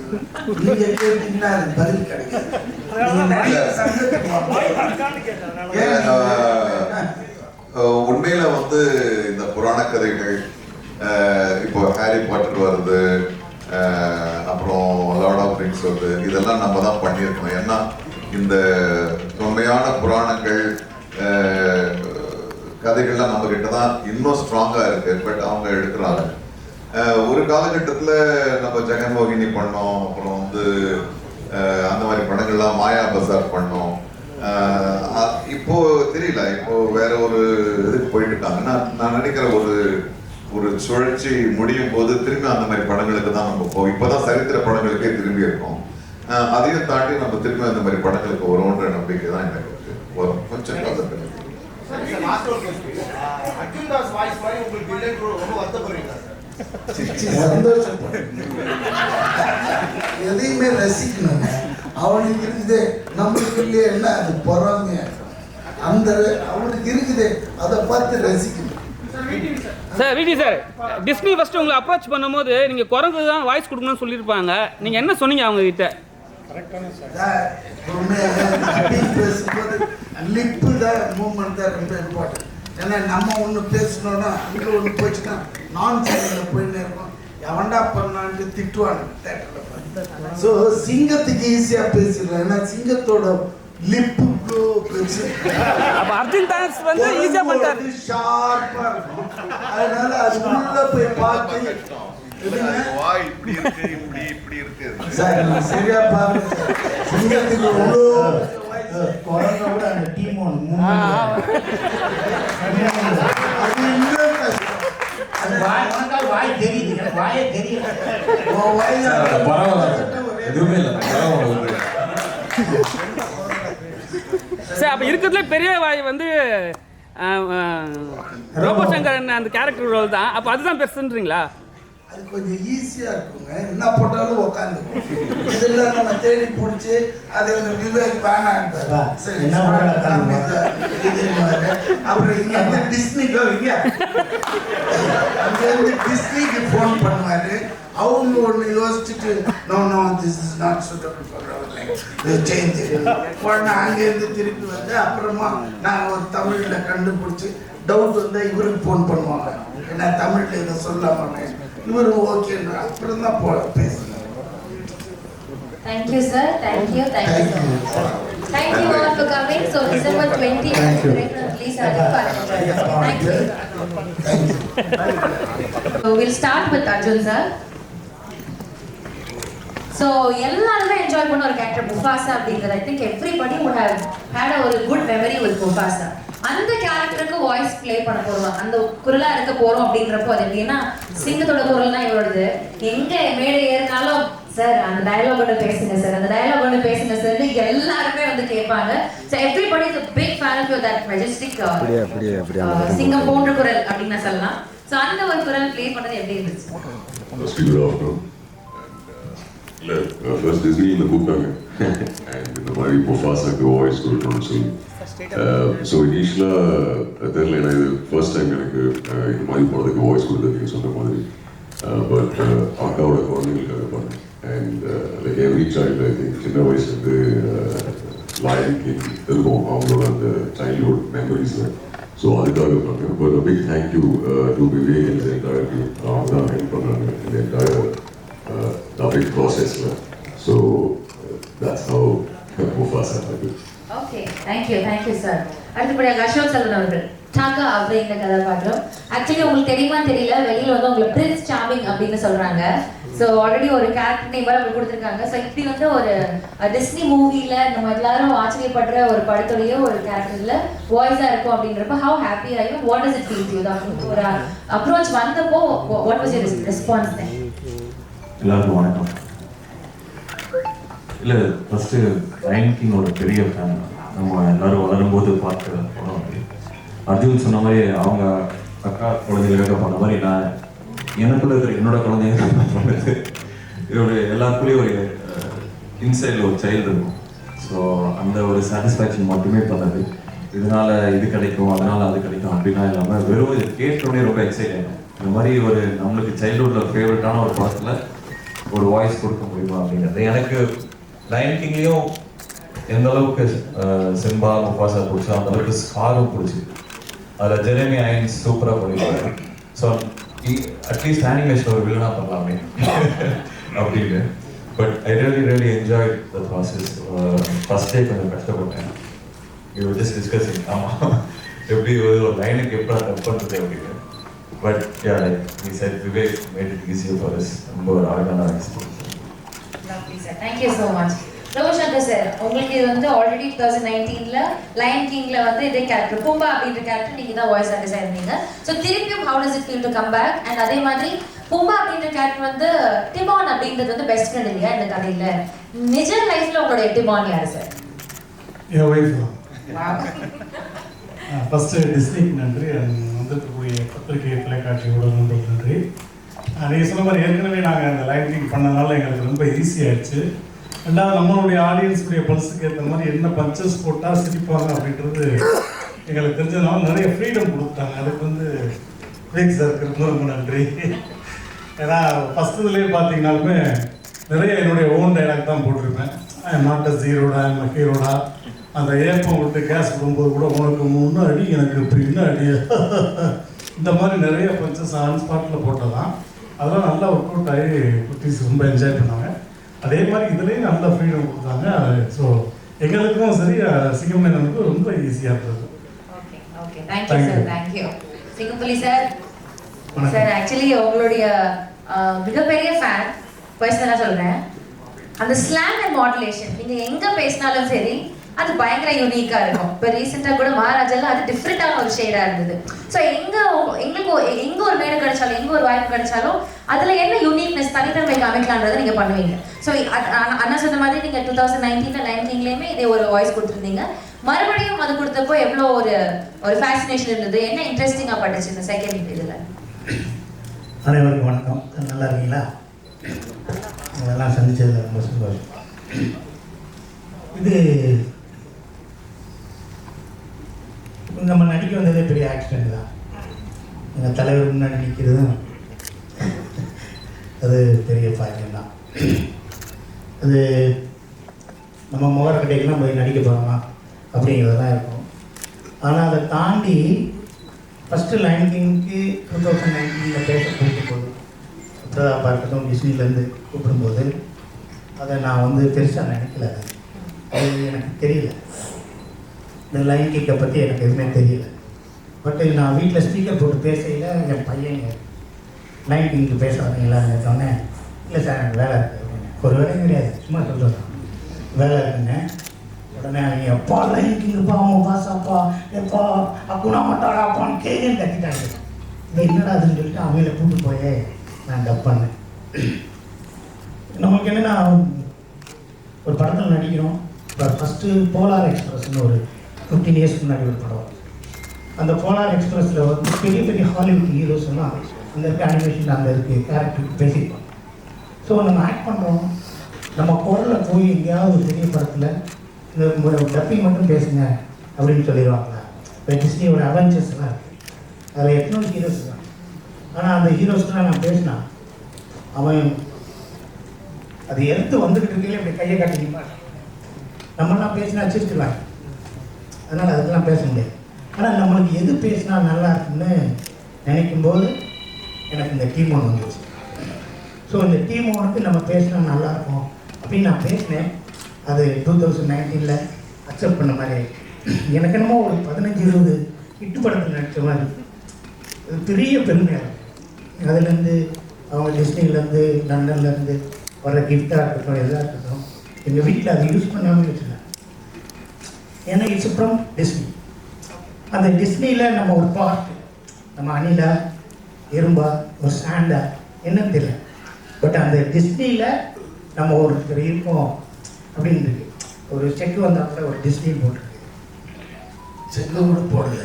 Speaker 11: நீங்க கேட்டீங்கன்னா அது பதில் கிடைக்காது.
Speaker 2: உண்மையில வந்து இந்த புராண கதைகள் இப்போ ஹாரி பாட்டர் வருது, அப்புறம் லார்ட் ஆஃப் ரிங்ஸ் வருது, இதெல்லாம் நம்ம தான் பண்ணியிருக்கோம். ஏன்னா இந்த தொன்மையான புராணங்கள் கதைகள்லாம் நம்ம கிட்ட தான் இன்னும் ஸ்ட்ராங்கா இருக்கு. பட் அவங்க எடுக்கிறாங்க. ஒரு காலகட்டத்தில் நம்ம ஜெகன்மோகினி பண்ணோம், அப்புறம் வந்து அந்த மாதிரி படங்கள்லாம் மாயா பசார் பண்ணோம். இப்போ தெரியல, இப்போ வேற ஒரு இதுக்கு போயிட்டு இருக்காங்கன்னா நான் நினைக்கிற ஒரு சுழற்சி முடியும் போது திரும்பி அந்த மாதிரி படங்களுக்கு தான் நம்ம போவோம். இப்போதான் சரித்திர படங்களுக்கே திரும்பி இருக்கோம். அதையும் தாண்டி நம்ம திரும்பி அந்த மாதிரி படங்களுக்கு வரும்ன்ற நம்பிக்கை தான் எனக்கு இருக்கு. வரும் கொஞ்சம் காலத்தில்.
Speaker 11: எதையுமே ரசிக்கணும். அவனுக்கு இருக்குது, நம்மளுக்கு இல்லையே என்ன அது பொறாமையா. அந்த அவனுக்கு இருக்குது, அதை பார்த்து ரசிக்கணும்.
Speaker 3: சார் விடி சார், டிஸ்னி ஃபர்ஸ்ட் உங்களை அப்ரோச் பண்ணும்போது நீங்க குரங்கு தான் வாய்ஸ் கொடுக்கணும்னு சொல்லியிருப்பாங்க. நீங்க என்ன சொன்னீங்க அவங்க கிட்ட?
Speaker 11: பேசும்போது லிப்பு தான் மூவ்மெண்ட் தான் ரொம்ப இம்பார்ட்டன்ட். ஏன்னா நம்ம ஒன்று பேசணும்னா அங்கே ஒன்று போச்சுன்னா நான் சேனலில் போயின்னு இருக்கோம். எவன்டா பண்ணான்ட்டு திட்டுவாங்க தேட்டரில். ஸோ சிங்கத்துக்கு ஈஸியாக பேசிடலாம். ஏன்னா சிங்கத்தோட லிப்பு பெருசு.
Speaker 3: அப்போ அர்ஜுன் டான்ஸ் வந்து ஈஸியாக பண்ணுறாரு,
Speaker 11: ஷார்ப்பாக இருக்கும். அதனால அது உள்ள போய் பார்த்து
Speaker 2: இப்படி இருக்கு இப்படி இருக்கு
Speaker 11: சரியா பாருங்க. சிங்கத்துக்கு குரங்கோட அந்த டீம் ஒன்று வாய் தெரியுது, வாயே தெரியும்.
Speaker 12: எதுவுமே இல்லை.
Speaker 3: சார் அப்போ இருக்கிறதுல பெரிய வாய் வந்து ரோபோ சங்கர் அந்த கேரக்டர் ரோல் தான். அப்போ அதுதான் பெருசுன்றீங்களா?
Speaker 11: அது கொஞ்சம் ஈஸியாக இருக்குங்க. என்ன போட்டாலும் உட்காந்துக்கும். இதெல்லாம் நம்ம தேடி பிடிச்சி அது விவேக் வேணான்றாரு. சரி அப்புறம் இங்கே வந்து டிஸ்னிக்கோ இங்கே அங்கேருந்து டிஸ்னிக்கு ஃபோன் பண்ணுவார். அவங்க ஒன்று யோசிச்சுட்டு no this is not suitable for our life change உடனே அங்கேருந்து திருப்பி வந்து அப்புறமா நாங்கள் ஒரு தமிழில் கண்டுபிடிச்சி டவுட் வந்தால் இவருக்கு ஃபோன் பண்ணுவாங்க. ஏன்னா தமிழில் இதை சொல்லாமல் இவரு ஓகேன்னு அப்புறம் தான் பேசுகிறேன்.
Speaker 14: Thank you sir. Thank you. Thank you all for coming. So December 20th, please thank you. So we'll start with Arjun sir. So எல்லாருமே என்ஜாய் பண்ண ஒரு கேரக்டர் முஃபாசா அப்படிங்கிறது. I think everybody would have had a good memory with Mufasa. அந்த கேரக்டருக்கு வாய்ஸ் ப்ளே பண்ண போறோம், அந்த குரலா இருக்க போறோம் அப்படின்றப்போ அது எப்படின்னா சிங்கத்தோட குரல்னா இவரோடது. எங்க மேடை ஏறினாலும் சார் அந்த டயலாக் ஒன்று பேசுங்க சார், அந்த டயலாக் ஒன்று பேசுங்க சார், எல்லாருமே வந்து கேட்பாங்க. So everybody is a big fan of that majestic சிங்கம் போன்ற குரல் அப்படின்னு சொல்லலாம். ஸோ அந்த ஒரு குரல் ப்ளே பண்ணது எப்படி இருந்துச்சு?
Speaker 8: இல்லை ஃபர்ஸ்ட் டிஸ்னியில் கூப்பிட்டாங்க அண்ட் இந்த மாதிரி முஃபாசாக்கு வாய்ஸ் கொடுக்கணும்னு சொல்லி ஸோ இனிஷியலாக தெரியல, ஏன்னா இது ஃபர்ஸ்ட் டைம் எனக்கு இந்த மாதிரி போனதுக்கு வாய்ஸ் கொடுத்தது நீங்கள் சொன்ன மாதிரி. பட் அக்காவோட குழந்தைங்களுக்காக பண்ணேன் and like every child I think சின்ன வயசுலேருந்து லயன் கிங் இருக்கும் அவங்களோட அந்த சைல்ட்ஹுட் மெமரிஸ். ஸோ அதுக்காக பண்ணேன். But big thank you to Vivek and entire team. அவங்க தான் ஹெல்ப் பண்ணாங்க இந்த என்டையர் dubbing processல. So that's how Mufasa happened.
Speaker 14: Okay, thank you sir. அடுத்தபடியாக அசோக் செல்வன் அவர்கள் டாக்கா அப்படிங்கிற கதாபாத்திரம். ஆக்சுவலி உங்களுக்கு தெரியுமா தெரியல, வெளியில வந்து உங்களை பிரின்ஸ் சார்மிங் அப்படின்னு சொல்றாங்க. ஸோ ஆல்ரெடி ஒரு கேரக்டர் நேம் உங்களுக்கு கொடுத்துருக்காங்க. ஸோ இப்படி வந்து ஒரு டிஸ்னி மூவில நம்ம எல்லாரும் ஆச்சரியப்படுற ஒரு படத்துடைய ஒரு கேரக்டர்ல வாய்ஸா இருக்கும் அப்படின்றப்ப how happy are you? What does it feel to you? ஒரு அப்ரோச் வந்தப்போ வாட் வாஸ் யுவர் ரெஸ்பான்ஸ் தென்?
Speaker 12: எல்லாருக்கும் வணக்கம். இல்லை ஃபஸ்ட்டு லயன் கிங்கோட பெரிய ஃபேன். நம்ம எல்லாரும் வளரும்போது பார்க்குற படம். அர்ஜுன் சொன்ன மாதிரி அவங்க அக்கா குழந்தைகளுக்காக பண்ண மாதிரி நான் எனக்குள்ள இருக்கிற என்னோட குழந்தைங்க பண்ணது. இதோட எல்லாருக்குள்ளேயும் ஒரு இன்சைடில் ஒரு சைல்டு இருக்கும். ஸோ அந்த ஒரு சாட்டிஸ்ஃபேக்ஷன் மட்டுமே பண்ணது. இதனால இது கிடைக்கும் அதனால அது கிடைக்கும் அப்படின்னா இல்லாமல் வெறும் இது கேட்டோடனே ரொம்ப எக்ஸைட் ஆகிடும். இந்த மாதிரி ஒரு நம்மளுக்கு சைல்டுஹுட்ல ஃபேவரட்டான ஒரு படத்தில் ஒரு வாய்ஸ் கொடுக்க முடியுமா அப்படிங்கிறது. எனக்கு லயன் கிங்லேயும் எந்த அளவுக்கு சிம்பா முஃபாசா பிடிச்சா அந்த அளவுக்கு ஸ்காரும் பிடிச்சி அதில் ஜெரமி ஐயன்ஸ் சூப்பராக பண்ணிடுவாங்க. ஸோ அட்லீஸ்ட் அனிமேஷன் ஒரு வில்லனா பண்ணலாமே அப்படின்னு. But I really enjoy the process. First day கொஞ்சம் கஷ்டப்பட்டேன். யூ ஜஸ்ட் டிஸ்கஸிங் ஆமாம் எப்படி ஒரு லைனுக்கு எப்படி டப் பண்ணுறது அப்படின்னு. But yeah, like we said, Vivek made it easier for us. ரொம்ப ஒரு அழகான experience.
Speaker 14: Lovely sir, thank you so much. Roshankar sir, உங்களுக்கு இது வந்து ஆல்ரெடி 2019ல லயன் கிங்ல வந்து இதே கேரக்டர் பும்பா அப்படின்ற கேரக்டர் நீங்க தான் வாய்ஸ் ஆர்டிஸ்டா இருந்தீங்க. ஸோ திருப்பியும் how does it feel to come back? And அதே மாதிரி பும்பா அப்படின்ற கேரக்டர் வந்து டிமான் அப்படின்றது வந்து பெஸ்ட் ஃப்ரெண்ட் இல்லையா இந்த கதையில? நிஜ லைஃப்ல உங்களுடைய டிமான் யாரு சார்?
Speaker 13: என் வைஃப் தான். ஃபஸ்ட்டு டிஸ்னிக்கு நன்றி, வந்துருக்கக்கூடிய பத்திரிகை தொலைக்காட்சி ஊடகங்களுக்கு நன்றி. நீங்கள் சொன்ன மாதிரி ஏற்கனவே நாங்கள் அந்த லைன் கிங் பண்ணனால எங்களுக்கு ரொம்ப ஈஸியாகிடுச்சு. ரெண்டாவது நம்மளுடைய ஆடியன்ஸுடைய பல்ஸுக்கு ஏற்ற மாதிரி என்ன பஞ்சஸ் போட்டால் சிரிப்பாங்க அப்படின்றது எங்களுக்கு தெரிஞ்சதுனால நிறைய ஃப்ரீடம் கொடுத்தாங்க. அதுக்கு வந்து விவேக் சாருக்கு ரொம்ப ரொம்ப நன்றி. ஏன்னா ஃபஸ்ட் இதுலேயே பார்த்தீங்கன்னாலுமே நிறைய என்னுடைய ஓன் டைலாக் தான் போட்டிருப்பேன். ஐ எம் நாட் அ ஜீரோடா, ஐ எம் அ ஹீரோடா. அந்த ஏப்பம் விட்டு கேஸ் விடும்போது கூட உனக்கு முன்னாடி எனக்கு பின்னாடி இந்த மாதிரி நிறைய பஞ்சஸ் ஆன் ஸ்பாட்டில் போட்டதான். அதெல்லாம் நல்லா ஒர்க் அவுட் ஆகி குட்டீஸ் ரொம்ப என்ஜாய் பண்ணாங்க. அதே மாதிரி இதுலேயும் நல்ல ஃப்ரீடம் கொடுத்தாங்க. ஸோ எங்களுக்கும் சரி சிங்கமேனனுக்கும் ரொம்ப ஈஸியாக இருந்தது.
Speaker 14: Okay okay, thank you sir. Thank you Singampuli sir. Sir actually உங்களுடைய மிகப்பெரிய ஃபேன் பர்சனலாக சொல்கிறேன். அந்த ஸ்லாங் அண்ட் மாடுலேஷன் நீங்கள் எங்கே பேசினாலும் சரி அது பயங்கர யூனிக்காக இருக்கும். இப்போ ரீசெண்டாக கூட மகாராஜாவில் அது டிஃப்ரெண்ட்டான ஒரு ஷேடாக இருந்தது. ஸோ எங்களுக்கு எங்கே ஒரு மேடை கிடைச்சாலும் எங்கே ஒரு வாய்ப்பு கிடைச்சாலும் அதில் என்ன யூனிக்னஸ் தனித்தன்மை காமிக்கலான்றதை நீங்கள் பண்ணுவீங்க. ஸோ அண்ணா சொன்ன மாதிரி நீங்கள் 2019 லயன் கிங்லேயுமே இதே ஒரு வாய்ஸ் கொடுத்துருந்தீங்க. மறுபடியும் அது கொடுத்தப்போ எவ்வளோ ஒரு ஃபேசினேஷன் இருந்தது, என்ன இன்ட்ரெஸ்டிங்காக பட்டுச்சு இந்த செகண்ட் இதில்?
Speaker 6: அனைவருக்கும் வணக்கம். நல்லா இருக்கீங்களா? இதெல்லாம் சந்திச்சதில் ரொம்ப சந்தோஷம். இது நம்ம நடிக்க வந்ததே பெரிய ஆக்சிடென்ட் தான். எங்கள் தலைவர் முன்னாடி நிற்கிறதும் அது பெரிய பாக்கியம் தான். அது நம்ம முகரக்கட்டைக்கெல்லாம் போய் நடிக்க போகிறோமா அப்படிங்கிறதெல்லாம் இருக்கும். ஆனால் அதை தாண்டி ஃபஸ்ட்டு லயன் கிங்க்கு 2019 பேச கூப்பிடும்போது பிரதாப்பா இருக்கட்டும் டிஸ்னிலேருந்து கூப்பிடும்போது அதை நான் வந்து பெருசாக நினைக்கல. அது எனக்கு தெரியல. இந்த லைன் கிக்கை பற்றி எனக்கு எதுவுமே தெரியல. பட் நான் வீட்டில் ஸ்பீக்கர் போட்டு பேசையில் என் பையன் லைன் கிங்க்கு பேச வரீங்களான்னு சொன்னேன். இல்லை சார் எனக்கு வேலை இருக்குது அப்படின்னு. ஒரு வேலையும் கிடையாது, சும்மா சொல்கிறேன் வேலை இருக்குங்க. உடனே அவங்க எப்பா லைன் கிங்குப்பா அவன் பாசாப்பா எப்பா அக்குனா மாட்டாடாப்பான்னு கேள்வின்னு கட்டிட்டாங்க. இது என்னடா அதுன்னு சொல்லிட்டு அவங்கள கூப்பிட்டு போயே நான் டப் பண்ணேன். நமக்கு என்னென்னா ஒரு படத்தில் நடிக்கிறோம். இப்போ ஃபஸ்ட்டு போலார் எக்ஸ்பிரஸ்ன்னு ஒரு 15 இயர்ஸ்க்கு முன்னாடி ஒரு படம். அந்த போலார் எக்ஸ்பிரஸில் வந்து பெரிய பெரிய ஹாலிவுட் ஹீரோஸ் எல்லாம் அந்த இருக்க அனிமேஷன் அந்த இருக்குது கேரக்டருக்கு பேசியிருப்பாங்க. ஸோ நம்ம ஆக்ட் பண்ணுறோம், நம்ம குரலில் போய் எங்கேயாவது ஒரு பெரிய படத்தில் இந்த டப்பிங் மட்டும் பேசுங்க அப்படின்னு சொல்லிடுவாங்களா. இப்போ டிஸ்னியோட அவெஞ்சர்ஸ்லாம் இருக்குது, அதில் 800 ஹீரோஸ் தான். ஆனால் அந்த ஹீரோஸ்லாம் நான் பேசினா அவன் அது எடுத்து வந்துக்கிட்டு இருக்கையிலே அப்படி கையை காட்டி நிற்பான். நம்மளாம் பேசினா சிரிச்சுருவாங்க, அதனால் அதுக்கெல்லாம் பேச முடியாது. ஆனால் நம்மளுக்கு எது பேசினா நல்லா இருக்குன்னு நினைக்கும்போது எனக்கு இந்த டீம் ஒன்று வந்துச்சு. ஸோ இந்த டீம் ஒன்றுக்கு நம்ம பேசினா நல்லாயிருக்கும் அப்படின்னு நான் பேசினேன். அது 2019 அக்செப்ட் பண்ண மாதிரி எனக்கு என்னமோ ஒரு 15-20 ஹிட்டு படத்தில் நடித்த மாதிரி அது பெரிய பெருமையாக இருக்கும். அதுலேருந்து அவங்க டிஸ்னிலேருந்து லண்டன்லேருந்து வர கிஃப்டாக இருக்கட்டும் எதாக இருக்கட்டும் எங்கள் வீட்டில் அதை யூஸ் பண்ணாமல் வச்சுருந்தேன். ஏன்னா இட்ஸ் ஃப்ரம் டிஸ்னி. அந்த டிஸ்னியில் நம்ம ஒரு பார்ட், நம்ம அணிலா எறும்பா ஒரு சாண்டா என்னன்னு தெரியல, பட் அந்த டிஸ்னியில் நம்ம ஒருத்தர் இருக்கோம் அப்படின்னு இருக்கு. ஒரு செக்கு வந்தால் கூட ஒரு டிஸ்னி போட்டிருக்கு,
Speaker 11: செக்கு கூட போடல,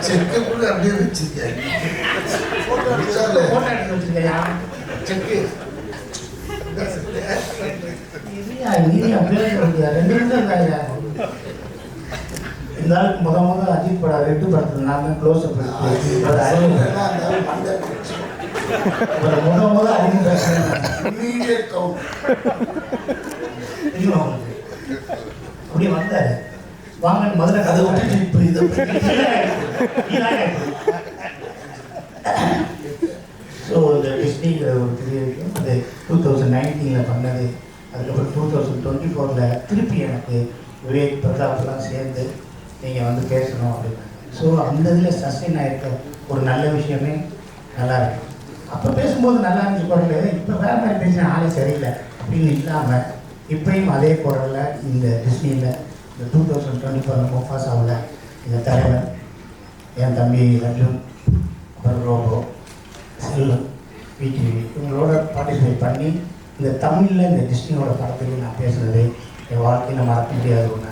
Speaker 11: செக்கு கூட அப்படியே வச்சிருக்கேன், போட்டோ எடுத்து வச்சிருக்கையா செக்கு
Speaker 6: இருந்தாலும் முத அஜித் படம் ரெட்டு படத்தில் நான் தான் க்ளோஸ் அப் முத அப்படி வந்தாரு வாங்க முதல்ல கதை விட்டுட்டு இப்போ இதை ஸோ இந்த டிஸ்னிங்கிற ஒரு பெரிய விஷயம் அது 2019 பண்ணது. அதுக்கப்புறம் 2024 திருப்பி எனக்கு விவேக் பிரதாப்லாம் சேர்ந்து நீங்கள் வந்து பேசணும் அப்படின்னாங்க. ஸோ அந்த இதில் சஸ்டெயின் ஆகிருக்க ஒரு நல்ல விஷயமே நல்லா இருக்கு. அப்போ பேசும்போது நல்லா இருந்துச்சு குரல், இப்போ வேறு மாதிரி பேசின ஆளே சரியில்லை அப்படின்னு இல்லாமல் இப்பயும் அதே குரலில் இந்த டிஸ்னியில் இந்த 2024 முஃபாசாவில் இந்த தலைவர் என் தம்பி அர்ஜுன் அப்புறம் ரோபோ செல்வம் விடிவி இவங்களோட பார்ட்டிசிபேட் பண்ணி இந்த தமிழில் இந்த டிஸ்னியோட படத்துக்கு நான் பேசுனது என் வாழ்க்கையில் மறக்க முடியாத ஒன்று.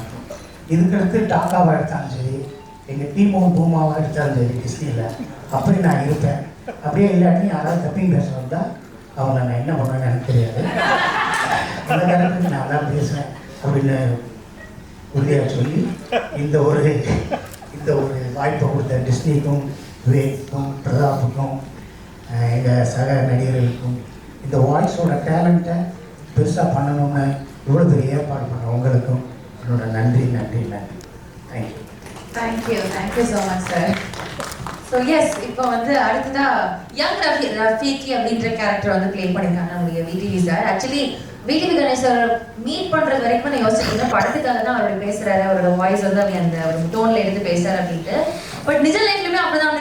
Speaker 6: இதுக்கடுத்து டாக்காவாக எடுத்தாலும் சரி, எங்கள் டீமும் பூமாவாக எடுத்தாலும் சரி டிஸ்னியில் அப்படி நான் இருப்பேன். அப்படியே இல்லாட்டி யாராவது தப்பிங் பேச வந்தால் அவங்க நான் என்ன பண்ணுவேன்னு எனக்கு தெரியாது, அந்த நேரத்துக்கு நான் தான் பேசுவேன் அப்படின்னு உறுதியாக சொல்லி இந்த ஒரு வாய்ப்பை கொடுத்த டிஸ்னிக்கும் விவேக்கும் பிரதாப்புக்கும் எங்கள் சக நடிகர்களுக்கும் இந்த வாய்ஸோட டேலண்ட்டை பெருசாக பண்ணணும்னு இவ்வளோ பெரிய ஏற்பாடு பண்ண உங்களுக்கும் என்னோட நன்றி நன்றி நன்றி. Thank you
Speaker 14: thank you so much sir. So yes, இப்போ வந்து அடுத்ததா யங் ரஃபீக்கி அப்படின்ற கேரக்டர் வந்து ப்ளே பண்ணியிருக்காங்க நம்முடைய VTV sir. Actually VTV Ganesh sir meet பண்ணுறது வரைக்கும் நான் யோசிச்சிருக்கேன் படத்துக்காக தான் அவர் பேசுகிறாரு, அவரோட வாய்ஸ் வந்து அவங்க அந்த ஒரு டோனில் எடுத்து பேசுகிறார் அப்படின்ட்டு. பட் நிஜ லைஃப்லையுமே அப்படிதான்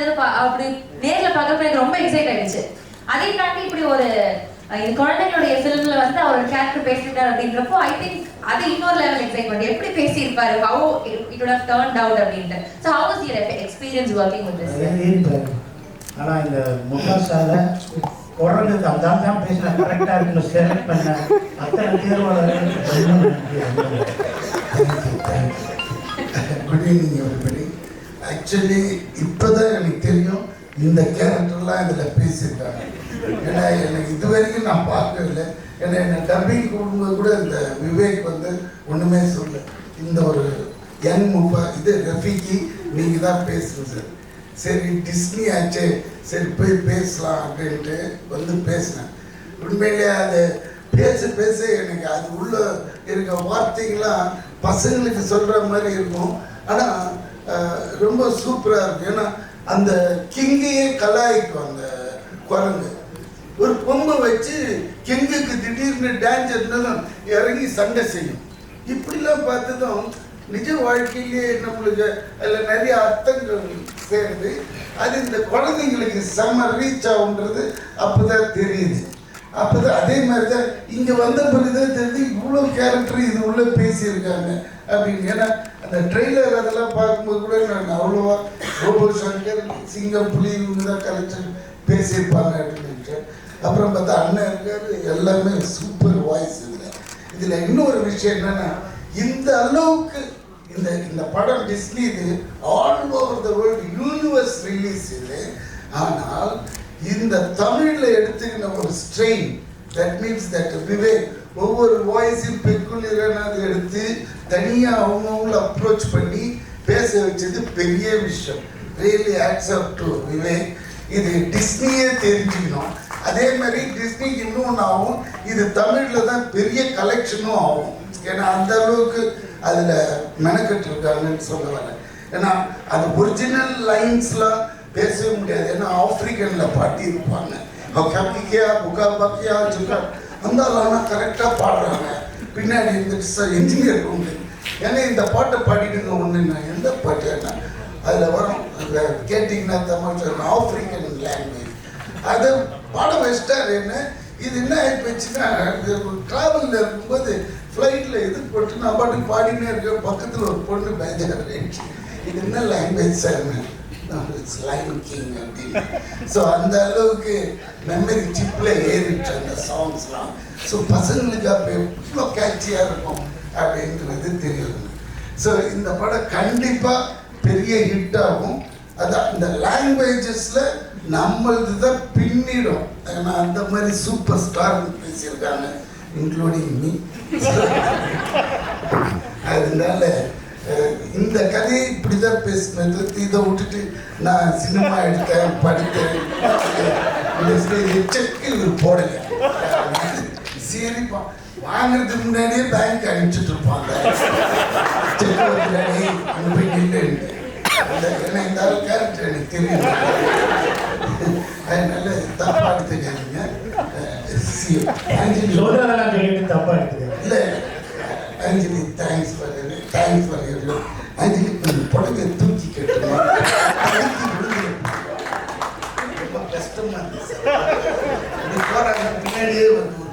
Speaker 14: அப்படி நேரில் பார்க்குறப்ப எனக்கு ரொம்ப எக்ஸைட் ஆகிடுச்சு. அதே தாண்டி இப்படி ஒரு இது குழந்தைங்களுடைய ஃபிலிமில் வந்து அவர் கேரக்டர் பேசிட்டார் அப்படின்றப்போ ஐ திங்க் அது இன்னொரு லெவல் எக்ஸைட்மெண்ட். எப்படி பேசியிருப்பாரு, how it would have turned out அப்படின்ட்டு. So how was your experience working with this?
Speaker 6: ஆனால் இந்த முஃபாசால குரலுக்கு அந்த தான் பேசினா கரெக்டாக இருக்குன்னு செலக்ட் பண்ண அத்தனை தேர்வாளர்கள்
Speaker 11: குட் ஈவினிங் எவ்ரிபடி. ஆக்சுவலி இப்போ தான் எனக்கு தெரியும் இந்த கேரக்டர்லாம் இதில் பேசியிருக்காங்க. ஏன்னா எனக்கு இது வரைக்கும் நான் பார்க்கவில்லை. ஏன்னா என்னை டப்பிங் கூடும்போது கூட இந்த விவேக் வந்து ஒன்றுமே சொல்ல, இந்த ஒரு யங் இது ரஃபீக்கி நீங்கள் தான் பேசுங்க சார். சரி டிஸ்னி ஆச்சு, சரி போய் பேசலாம் அப்படின்ட்டு வந்து பேசினேன். உண்மையிலே அது பேச எனக்கு அது உள்ள இருக்க வார்த்தைகள்லாம் பசங்களுக்கு சொல்கிற மாதிரி இருக்கும். ஆனால் ரொம்ப சூப்பராக இருக்கும். ஏன்னா அந்த கிங்கையே கலாய்க்கும் அந்த குரங்கு. ஒரு பொம்மை வச்சு கிங்குக்கு திடீர்னு டான்ஸ் இருந்தாலும் இறங்கி சண்டை செய்யும். இப்படிலாம் பார்த்ததும் நிஜ வாழ்க்கையிலேயே நம்மளுக்கு அதில் நிறைய அர்த்தங்கள் சேருது. அது இந்த குழந்தைங்களுக்கு செம்ம ரீச் ஆகுன்றது அப்போதான் தெரியுது. அப்போதான் அதே மாதிரி தான் இங்கே வந்த பிறகுதான் தெரியுது இவ்வளோ கேரக்டர் இது உள்ள பேசியிருக்காங்க அப்படின்னு. ஏன்னா அந்த ட்ரெய்லர் அதெல்லாம் பார்க்கும்போது கூட நான் அவ்வளோவா ரோபோ சங்கர், சிங்கம், புலி இவங்க தான் கலெக்ஷன் பேசியிருப்பாங்க அப்படின்ட்டு. அப்புறம் பார்த்தா அண்ணன் இருக்காரு, எல்லாமே சூப்பர் வாய்ஸ். இதில் இன்னொரு விஷயம் என்னன்னா, இந்த அளவுக்கு இந்த படம் டிஸ்னி இது all over the world universe release இது. ஆனால் இந்த தமிழில் எடுத்துக்கின ஒரு strain, that means that Vivek ஒவ்வொரு வாய்ஸையும் பெக்குலியரான அதை எடுத்து தனியாக அவங்கவுங்கள அப்ரோச் பண்ணி பேச வச்சது பெரிய விஷயம். Really accept to Vivek. இது டிஸ்னியே தெரிஞ்சுக்கணும். அதே மாதிரி டிஸ்னிக்கு இன்னொன்று ஆகும், இது தமிழில் தான் பெரிய கலெக்ஷனும் ஆகும். ஏன்னா அந்த அளவுக்கு அதில் மெனக்கட்டு இருக்காங்கன்னு சொல்ல வரேன். ஏன்னா அது ஒரிஜினல் லைன்ஸ்லாம் பேசவே முடியாது. ஏன்னா ஆப்ரிக்கனில் பாட்டி இருப்பாங்க, கப்பிக்கியா புக்கா பக்கியா சுக்கா வந்தாலும் கரெக்டாக பாடுறாங்க. பின்னாடி இருந்துட்டு இன்ஜினியர் உண்டு. ஏன்னா இந்த பாட்டை பாடிட்டுங்க ஒன்றுன்னா எந்த பாட்டு என்ன அதில் வரும் கேட்டிங்கன்னா தமிழ் ஆப்ரிக்கன் லாங்குவேஜ் அதை பாட வச்சிட்டாரு. என்ன இது என்ன ஆகிப்போச்சுன்னா, ட்ராவலில் இருக்கும்போது ஃப்ளைட்டில் இது போட்டு நான் பாட்டு பாடினே இருக்கேன். பக்கத்தில் ஒரு பொண்ணு பேஜாரு, இது என்ன language sir, it's line king அப்படின்னு. ஸோ அந்த அளவுக்கு மெமரி சிப்பில் ஏறிட்டு அந்த சாங்ஸ்லாம். ஸோ பசங்களுக்கு அப்போ எவ்வளோ கேட்சியாக இருக்கும் அப்படின்றது தெரியுது. ஸோ இந்த படம் கண்டிப்பாக பெரிய ஹிட் ஆகும். அதான் இந்த லாங்குவேஜஸில் நம்மளது தான் பின்னிடும். ஏன்னா அந்த மாதிரி சூப்பர் ஸ்டார் பேசியிருக்காங்க, இன்க்ளூடிங் மீ. அதனால இந்த கதையை இப்படி தான் பேசினது. இதை விட்டுட்டு நான் சினிமா எடுத்தேன், படித்தேன், செக்கு இவர் போடலை. சரிப்பா வாங்குறதுக்கு முன்னாடியே பேங்க் அனுப்பிச்சுட்டு இருப்பாங்க. செக்கு வந்து அனுப்பி இல்லை. ஏன்னா இந்த அளவு கேரக்டர் எனக்கு தெரியும். அதனால தப்பா எடுத்துக்காதீங்க.
Speaker 6: தப்பா எடுத்துக்க
Speaker 11: இல்லை அஞ்சலி, தேங்க்ஸ் ஃபார் யூ. அஞ்சலி கொஞ்சம் புடவை தூக்கி கட்டுமா, ரொம்ப கஷ்டமா இருந்துச்சு. அப்படி போறாங்க பின்னாடியே வந்து ஒரு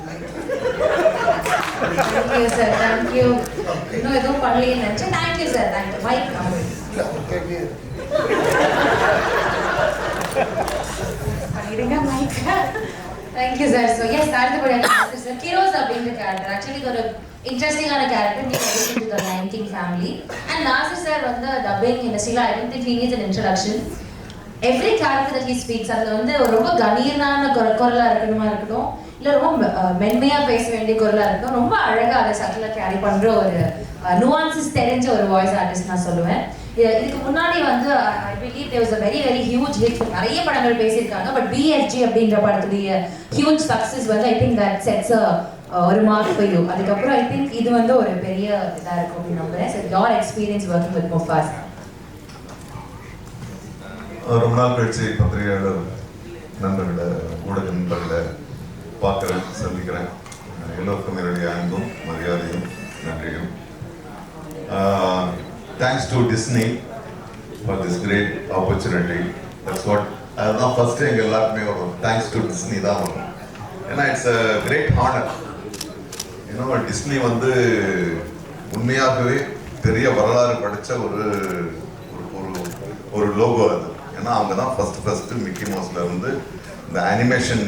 Speaker 14: Thank you, sir. Thank you. இன்னும் எதுவும் பண்ணலையே நினைச்சேன். Thank you, sir. Thank you. Mike. பண்ணிடுங்க Mike. Thank you, sir. So yes, அடுத்தபடியாக Sir Kiroz அப்படின்ற கேரக்டர் ஆக்சுவலி ஒரு இன்ட்ரெஸ்டிங்கான கேரக்டர். நீங்க addition to the Lion King family. And Nasir sir வந்து dubbing industry, I don't think he needs an introduction. Every character that he speaks அதுல வந்து ரொம்ப கணீர்னான குரலா இருக்கட்டும், இல்லை ரொம்ப மென்மையாக பேச வேண்டிய குரலாக இருக்கும், ரொம்ப அழகாக அதை சட்டிலாக கேரி பண்ணுற ஒரு நுவான்சஸ் தெரிஞ்ச ஒரு வாய்ஸ் ஆர்டிஸ்ட் நான் சொல்லுவேன். இதுக்கு முன்னாடி வந்து I believe there was a very very huge hit. நிறைய படங்கள் பேசியிருக்காங்க. பட் BFG அப்படின்ற படத்துடைய ஹியூஜ் சக்ஸஸ் வந்து ஐ திங்க் தட் செட்ஸ் ஒரு மார்க் ஃபார் யூ. அதுக்கப்புறம் ஐ திங்க் இது வந்து ஒரு பெரிய இதாக இருக்கும் அப்படின்னு நம்புறேன். So your experience working with Mufasa.
Speaker 2: ரொம்ப நாள் கழிச்சு பத்திரிகையாளர் நண்பர்களை, ஊடக நண்பர்களை பார்க்குறேன், சந்திக்கிறேன். எல்லோருக்கும் என்னுடைய அன்பும் மரியாதையும் நன்றியும். Thanks to Disney for this great opportunity. That's what, அதுதான் ஃபர்ஸ்ட் எங்கள் எல்லாருக்குமே வரும். தேங்க்ஸ் டு டிஸ்னி தான் வரும். ஏன்னா இட்ஸ் அ கிரேட் ஹானர். ஏன்னா டிஸ்னி வந்து உண்மையாகவே பெரிய வரலாறு படித்த ஒரு லோகோ அது. ஏன்னா அவங்க தான் ஃபர்ஸ்ட் மிக்கி மவுஸ்ல இருந்து இந்த அனிமேஷன்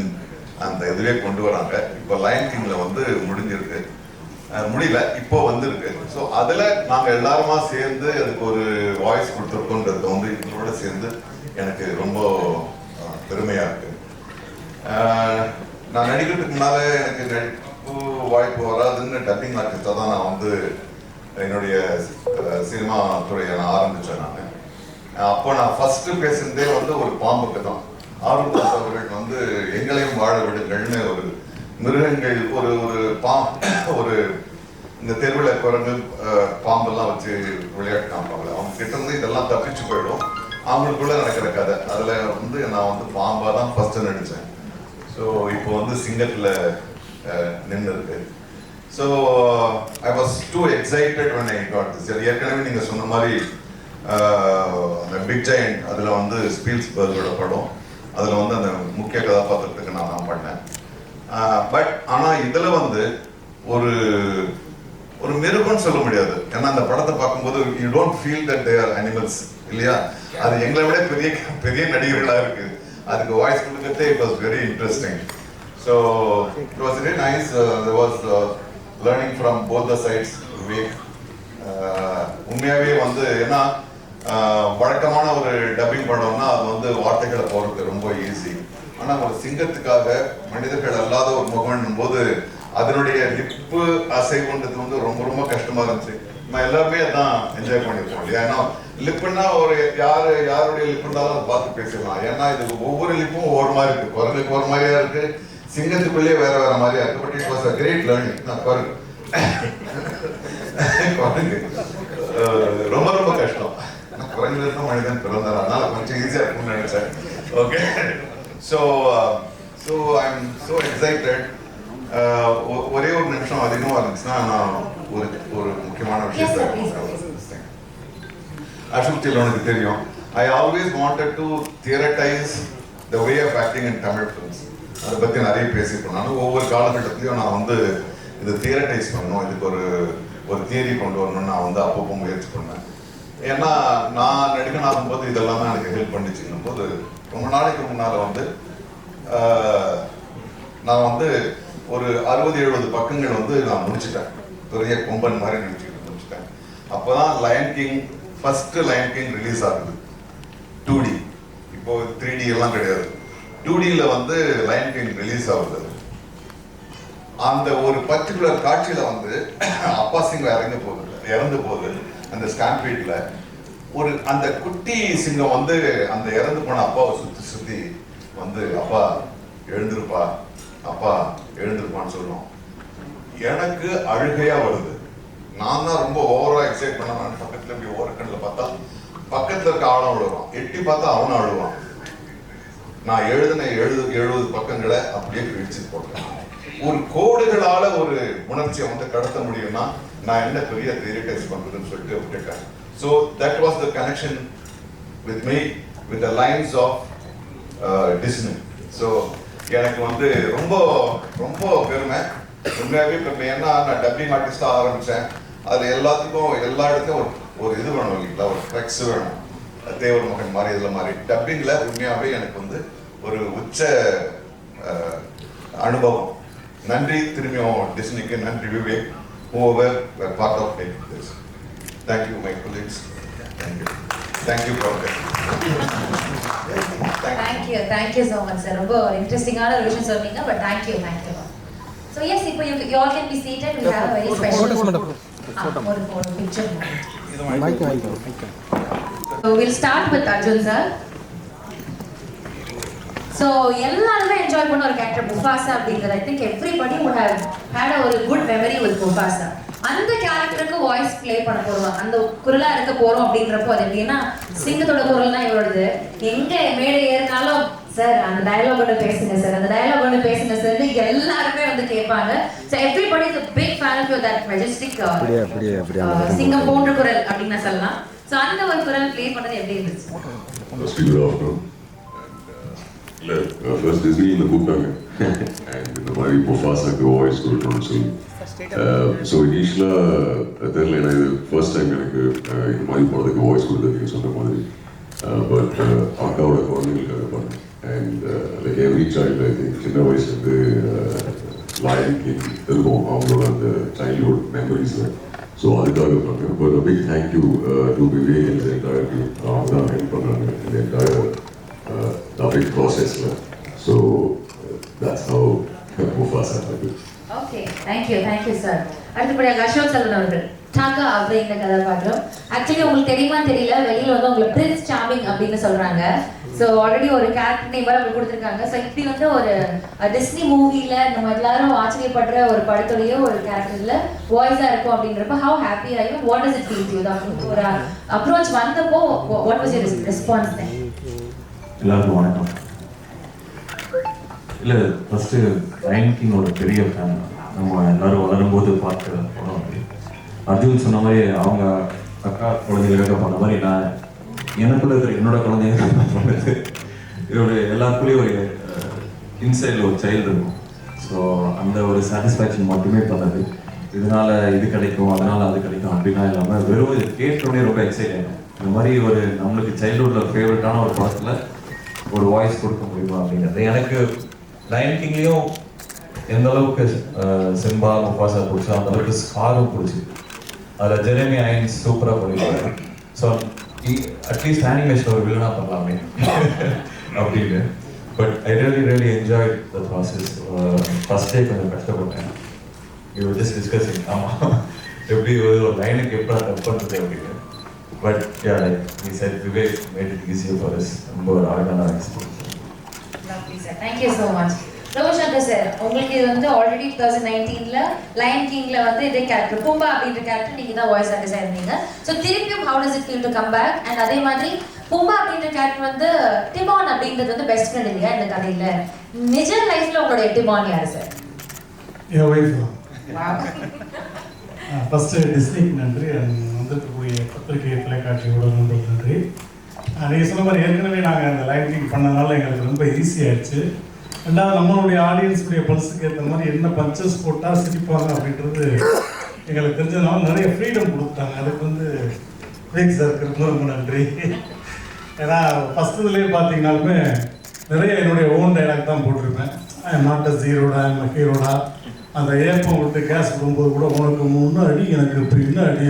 Speaker 2: அந்த இதுவே கொண்டு வராங்க. இப்போ லயன் கிங்ல வந்து முடிஞ்சிருக்கு, முடியல, இப்போ வந்திருக்கு. ஸோ அதில் நாங்கள் எல்லாருமா சேர்ந்து அதுக்கு ஒரு வாய்ஸ் கொடுத்துருக்கோன்றது வந்து இதோட சேர்ந்து எனக்கு ரொம்ப பெருமையாக இருக்கு. நான் நடிக்கிறதுக்கு முன்னால எனக்கு நடிப்பு வாய்ப்பு வராதுன்னு டப்பிங் ஆர்டிஸ்டாக தான் நான் வந்து என்னுடைய சினிமா துறையை நான் ஆரம்பித்தேன். அப்போ நான் ஃபர்ஸ்ட் பேசுனதே வந்து ஒரு பாம்புக்கு தான். ஆர்வதாஸ் அவர்கள் வந்து எங்களையும் வாழ விடுங்கள்னு ஒரு மிருகங்கள் ஒரு இந்த தெருவில் குரங்கு பாம்பெல்லாம் வச்சு விளையாட்டு காமிப்பாங்க. அவங்க கிட்ட இருந்து இதெல்லாம் தப்பிச்சு போயிடும். அவங்களுக்குள்ள நடக்கிற கதை அதில் வந்து நான் வந்து பாம்பாக தான் ஃபர்ஸ்ட் நடித்தேன். ஸோ இப்போ வந்து சிங்கத்தில் நின்று இருக்கு. So I was two excited when I got this. ஏற்கனவே நீங்கள் சொன்ன மாதிரி அந்த பிக் ஜெயண்ட் அதில் வந்து ஸ்பீல்ஸ்பர்கோட படம், அதில் வந்து அந்த முக்கிய கதாபாத்திரத்துக்கு நான் தான் பண்ணேன். பட் ஆனால் இதில் வந்து ஒரு மிருகம்னு சொல்ல முடியாது. ஏன்னா அந்த படத்தை பார்க்கும்போது you don't feel that they are animals இல்லையா? அது எங்களை விட பெரிய பெரிய நடிகர்களாக இருக்கு. அதுக்கு வாய்ஸ் கொடுக்கறதே it was very interesting. So it was very nice. there was learning from both the sides. உண்மையாகவே வந்து ஏன்னா வழக்கமான ஒரு டப்பிங் படம்னா அது வந்து வார்த்தைகளை போகிறது ரொம்ப ஈஸி. ஆனால் ஒரு சிங்கத்துக்காக மனிதர்கள் அல்லாத ஒரு முகம்னும் போது அதனுடைய லிப்பு அசைவுன்றது வந்து ரொம்ப ரொம்ப கஷ்டமா இருந்துச்சு. நம்ம எல்லாருமே அதான் என்ஜாய் பண்ணிருக்கோம் இல்லையா? ஏன்னா லிப்புன்னா ஒரு யாருடைய லிப்புனாலும் அதை பார்த்து பேசிடலாம். ஏன்னா இது ஒவ்வொரு லிப்பும் ஒவ்வொரு மாதிரி இருக்கு. குரலுக்கு ஒரு மாதிரியா இருக்கு, சிங்கத்துக்குள்ளேயே வேற வேற மாதிரியா இருக்கு. But it was a great learning. குரங்கு ரொம்ப ரொம்ப கஷ்டம். குரங்குல இருந்த மனிதன் பிறந்தார், அதனால கொஞ்சம் ஈஸியா இருக்கும்னு நினைச்சேன். Okay, so I am so excited. ஒரே ஒரு நிமிஷம் அதிகமாக இருந்துச்சுன்னா நான் ஒரு முக்கியமான விஷயத்தை அசுப்தியில் உனக்கு தெரியும். I always wanted to theorize the way of acting in Tamil films. அதை பற்றி நிறைய பேசியிருப்பேன். நான் ஒவ்வொரு காலகட்டத்திலையும் நான் வந்து இதை தியரட்டைஸ் பண்ணணும், இதுக்கு ஒரு தியரி கொண்டு வரணும்னு நான் வந்து அப்பப்போ முயற்சி பண்ணேன். ஏன்னா நான் நடிகன் ஆகும்போது இதெல்லாம் தான் எனக்கு ஹெல்ப் பண்ணிச்சுன்னும் போது ரொம்ப நாளைக்கு முன்னால் வந்து நான் வந்து ஒரு 60-70 பக்கங்கள் வந்து நான் முடிச்சுட்டேன். பெரிய கொம்பன் மாதிரி நினச்சிக்கிட்டு முடிச்சுட்டேன். அப்போ தான் line king, first lion king release ஆகுது 2D. இப்போ 3D எல்லாம் கிடையாது. 2Dயில் வந்து லயன் கிங் ரிலீஸ் ஆகுது. அந்த ஒரு பர்டிகுலர் காட்சியில் வந்து அப்பா சிங்கம் இறந்து போகுது அந்த ஸ்டாம்பீட்ல. அந்த குட்டி சிங்கம் வந்து அந்த இறந்து போன அப்பாவை சுற்றி வந்து அப்பா எழுந்திருப்பா, அப்பா எழுந்திருப்பான்னு சொல்லுவோம். எனக்கு அழுகையா வருது. நான் தான் ரொம்ப ஓவரா எக்ஸைட் பண்ண பக்கத்துல இப்படி ஓரக்கண்ணில் பார்த்தா பக்கத்துல இருக்க அவனும் அழுவான், எட்டி பார்த்தா அவனும் அழுவான். நான் எழுதின 70 பக்கங்களை அப்படியே கிழிச்சு போட்டேன். ஒரு கோடுகளால ஒரு உணர்ச்சியை வந்து கடத்த முடியும்னா நான் என்ன பெரிய தியரிட்டைஸ் பண்றதுன்னு சொல்லிட்டு விட்டுட்டேன். So that was the connection with me with the lines of Disney. So எனக்கு வந்து ரொம்ப ரொம்ப பெருமை உண்மையாகவே பெருமை. ஏன்னா நான் டப்பிங் ஆர்டிஸ்டாக ஆரம்பித்தேன். அது எல்லாத்துக்கும் எல்லா இடத்துலையும் ஒரு இது வேணும் இல்லைங்களா, ஒரு ஃப்ளெக்ஸ் வேணும். தேவர் மகன் மாதிரி இதில் மாதிரி டப்பிங்கில் உண்மையாகவே எனக்கு வந்து ஒரு உச்ச அனுபவம். நன்றி திரும்பியும் டிஸ்னிக்கு, நன்றி Vivek, whoever were part of making this. Thank you my colleagues. Thank you for that.
Speaker 14: Thank you so much sir. ரொம்ப இன்ட்ரஸ்டிங்கான ஒரு விஷயம் சொன்னீங்க. But thank you. So yes, இப்போ you all can be seated. We have a very special photo picture. So we'll start with Arjun sir. So எல்லாருமே என்ஜாய் பண்ண ஒரு கேரக்டர் முஃபாசா அப்படிங்கிறது. I think everybody would have had a good memory with Mufasa. அந்த கேரக்டருக்கு வாய்ஸ் ப்ளே பண்ண போறோம், அந்த குரலா இருக்க போறோம் அப்படின்றப்போ அது எப்படின்னா சிங்கத்தோட குரல் தான் இவரோடது. எங்க மேடை ஏறினாலும் சார் அந்த டயலாக் ஒன்று பேசுங்க சார், அந்த டயலாக் ஒன்று பேசுங்க சார், எல்லாருமே வந்து கேட்பாங்க. So everybody is a big fan of that majestic சிங்கம் போன்ற குரல் அப்படின்னு சொல்லலாம். ஸோ அந்த ஒரு குரல் ப்ளே பண்ணது எப்படி இருந்துச்சு?
Speaker 8: இல்லை ஃபர்ஸ்ட் டிஸ்னி இந்த கூப்பிட்டாங்க அண்ட் இந்த மாதிரி முஃபாசாக்கு வாய்ஸ் கொடுக்கணும்னு சொல்லி. ஸோ இனிஷியலாக தெரியல, ஏன்னா இது ஃபர்ஸ்ட் டைம் எனக்கு இந்த மாதிரி படத்துக்கு வாய்ஸ் கொடுத்தது சொன்ன மாதிரி. பட் அக்காவோட குழந்தைங்களுக்காக பண்ணேன். And like every child I think சின்ன வயசுலேருந்து லயன் கிங் இருக்கும் அவங்களோட அந்த சைல்ட்ஹுட் மெமரிஸில். ஸோ அதுக்காக பண்ணேன். But big thank you to Vivek and entire team. அவங்க தான் ஹெல்ப் பண்ணாங்க இந்த entire dubbing process. So that's how Mufasa happened.
Speaker 14: Okay, thank you sir. அடுத்தபடியாக அசோக் செல்வன் அவர்கள் டாக்கா அப்படிங்கிற கதாபாத்திரம். ஆக்சுவலி உங்களுக்கு தெரியுமா தெரியல, வெளியில் வந்து உங்களை பிரின்ஸ் சார்மிங் அப்படின்னு சொல்றாங்க. ஸோ ஆல்ரெடி ஒரு கேரக்டர் நேம் அவங்க கொடுத்துருக்காங்க. ஸோ இப்படி வந்து ஒரு டிஸ்னி மூவியில் நம்ம எல்லாரும் ஆச்சரியப்படுற ஒரு படத்துடைய ஒரு கேரக்டர்ல வாய்ஸாக இருக்கும் அப்படின்றப்ப how happy are you? What does it feel to you? ஒரு அப்ரோச் வந்தப்போ வாட் வாஸ் யுவர் ரெஸ்பான்ஸ்?
Speaker 15: எல்லாருக்கும் வணக்கம்.
Speaker 12: இல்லை ஃபஸ்ட்டு லயன் கிங்கோட பெரிய ஃபேன். நம்ம எல்லாரும் வளரும்போது பார்க்குற படம் அது. அர்ஜுன் சொன்ன மாதிரி அவங்க அக்கா குழந்தைகளுக்காக பண்ண மாதிரி நான் எனக்குள்ள இருக்கிற என்னோட குழந்தைங்க பண்ணது. இதோட எல்லாருக்குள்ளேயும் ஒரு இன்சைடில் ஒரு சைல்டு இருக்கும். ஸோ அந்த ஒரு சாட்டிஸ்ஃபேக்ஷன் மட்டுமே பண்ணது. இதனால இது கிடைக்கும், அதனால அது கிடைக்கும் அப்படின்னா இல்லாமல் வெறும் இது கேட்டோடனே ரொம்ப எக்ஸைட் ஆகிடும். இந்த மாதிரி ஒரு நம்மளுக்கு சைல்டுஹுட்ல ஃபேவரட்டான ஒரு படத்தில் ஒரு வாய்ஸ் கொடுக்க முடியுமா அப்படிங்கிறது. எனக்கு லயன் கிங்லேயும் எந்த அளவுக்கு சிம்பா முஃபாசா பிடிச்சோ அந்த அளவுக்கு ஸ்காரும் பிடிச்சி அதில் ஜெரமி ஐயன்ஸ் சூப்பராக பண்ணியிருக்காரு. ஸோ அட்லீஸ்ட் அனிமேஷன் ஒரு வில்லனாக பண்ணலாமே அப்படின்னு. But I really enjoy the process. First day கொஞ்சம் கஷ்டப்பட்டேன். யூ ஜஸ்ட் டிஸ்கஸிங் ஆமாம் எப்படி ஒரு லைனுக்கு எப்படி டப் பண்ணுறது அப்படின்னு. But yeah like he said Vivek made it easier for us. ரொம்ப ஒரு அழகான experience.
Speaker 14: Lovely sir. Thank you so much. Ravishankar sir, உங்களுக்கு இது வந்து ஆல்ரெடி 2019ல லயன் கிங்ல வந்து இதே கேரக்டர் பும்பா அப்படின்ற கேரக்டர் நீங்க தான் வாய்ஸ் ஆர்டிஸ்டா இருந்தீங்க. ஸோ திருப்பியும் how does it feel to come back? And அதே மாதிரி பும்பா அப்படின்ற கேரக்டர் வந்து டிமான் அப்படின்றது வந்து பெஸ்ட் ஃப்ரெண்ட் இல்லையா இந்த கதையில? நிஜ லைஃப்ல உங்களோட டிமான் யாரு சார்?
Speaker 13: என் ஒய்ஃப் தான். ஃபஸ்ட்டு டிஸ்னிக்கு நன்றி, வந்திருக்கக்கூடிய பத்திரிகை தொலைக்காட்சியோட நன்றி. நீங்கள் சொன்ன மாதிரி ஏற்கனவே நாங்கள் அந்த லயன் கிங் பண்ணதுனால எங்களுக்கு ரொம்ப ஈஸியாகிடுச்சு. ரெண்டாவது நம்மளுடைய ஆடியன்ஸுடைய பல்ஸுக்கு ஏற்ற மாதிரி என்ன பஞ்சஸ் போட்டால் சிரிப்பாங்க அப்படின்றது எங்களுக்கு தெரிஞ்சதுனால நிறைய ஃப்ரீடம் கொடுத்தாங்க. அதுக்கு வந்து விவேக் சாருக்கு ரொம்ப ரொம்ப நன்றி. ஏன்னா ஃபஸ்ட்டுலேயே பார்த்தீங்கன்னாலுமே நிறைய என்னுடைய ஓன் டைலாக் தான் போட்டிருப்பேன். ஐ எம் நாட் அ ஜீரோடா, ஐ எம் ஹீரோடா. அந்த ஏப்பம் விட்டு கேஸ் விடும்போது கூட உனக்கு முன்னாடி எனக்கு பின்னாடி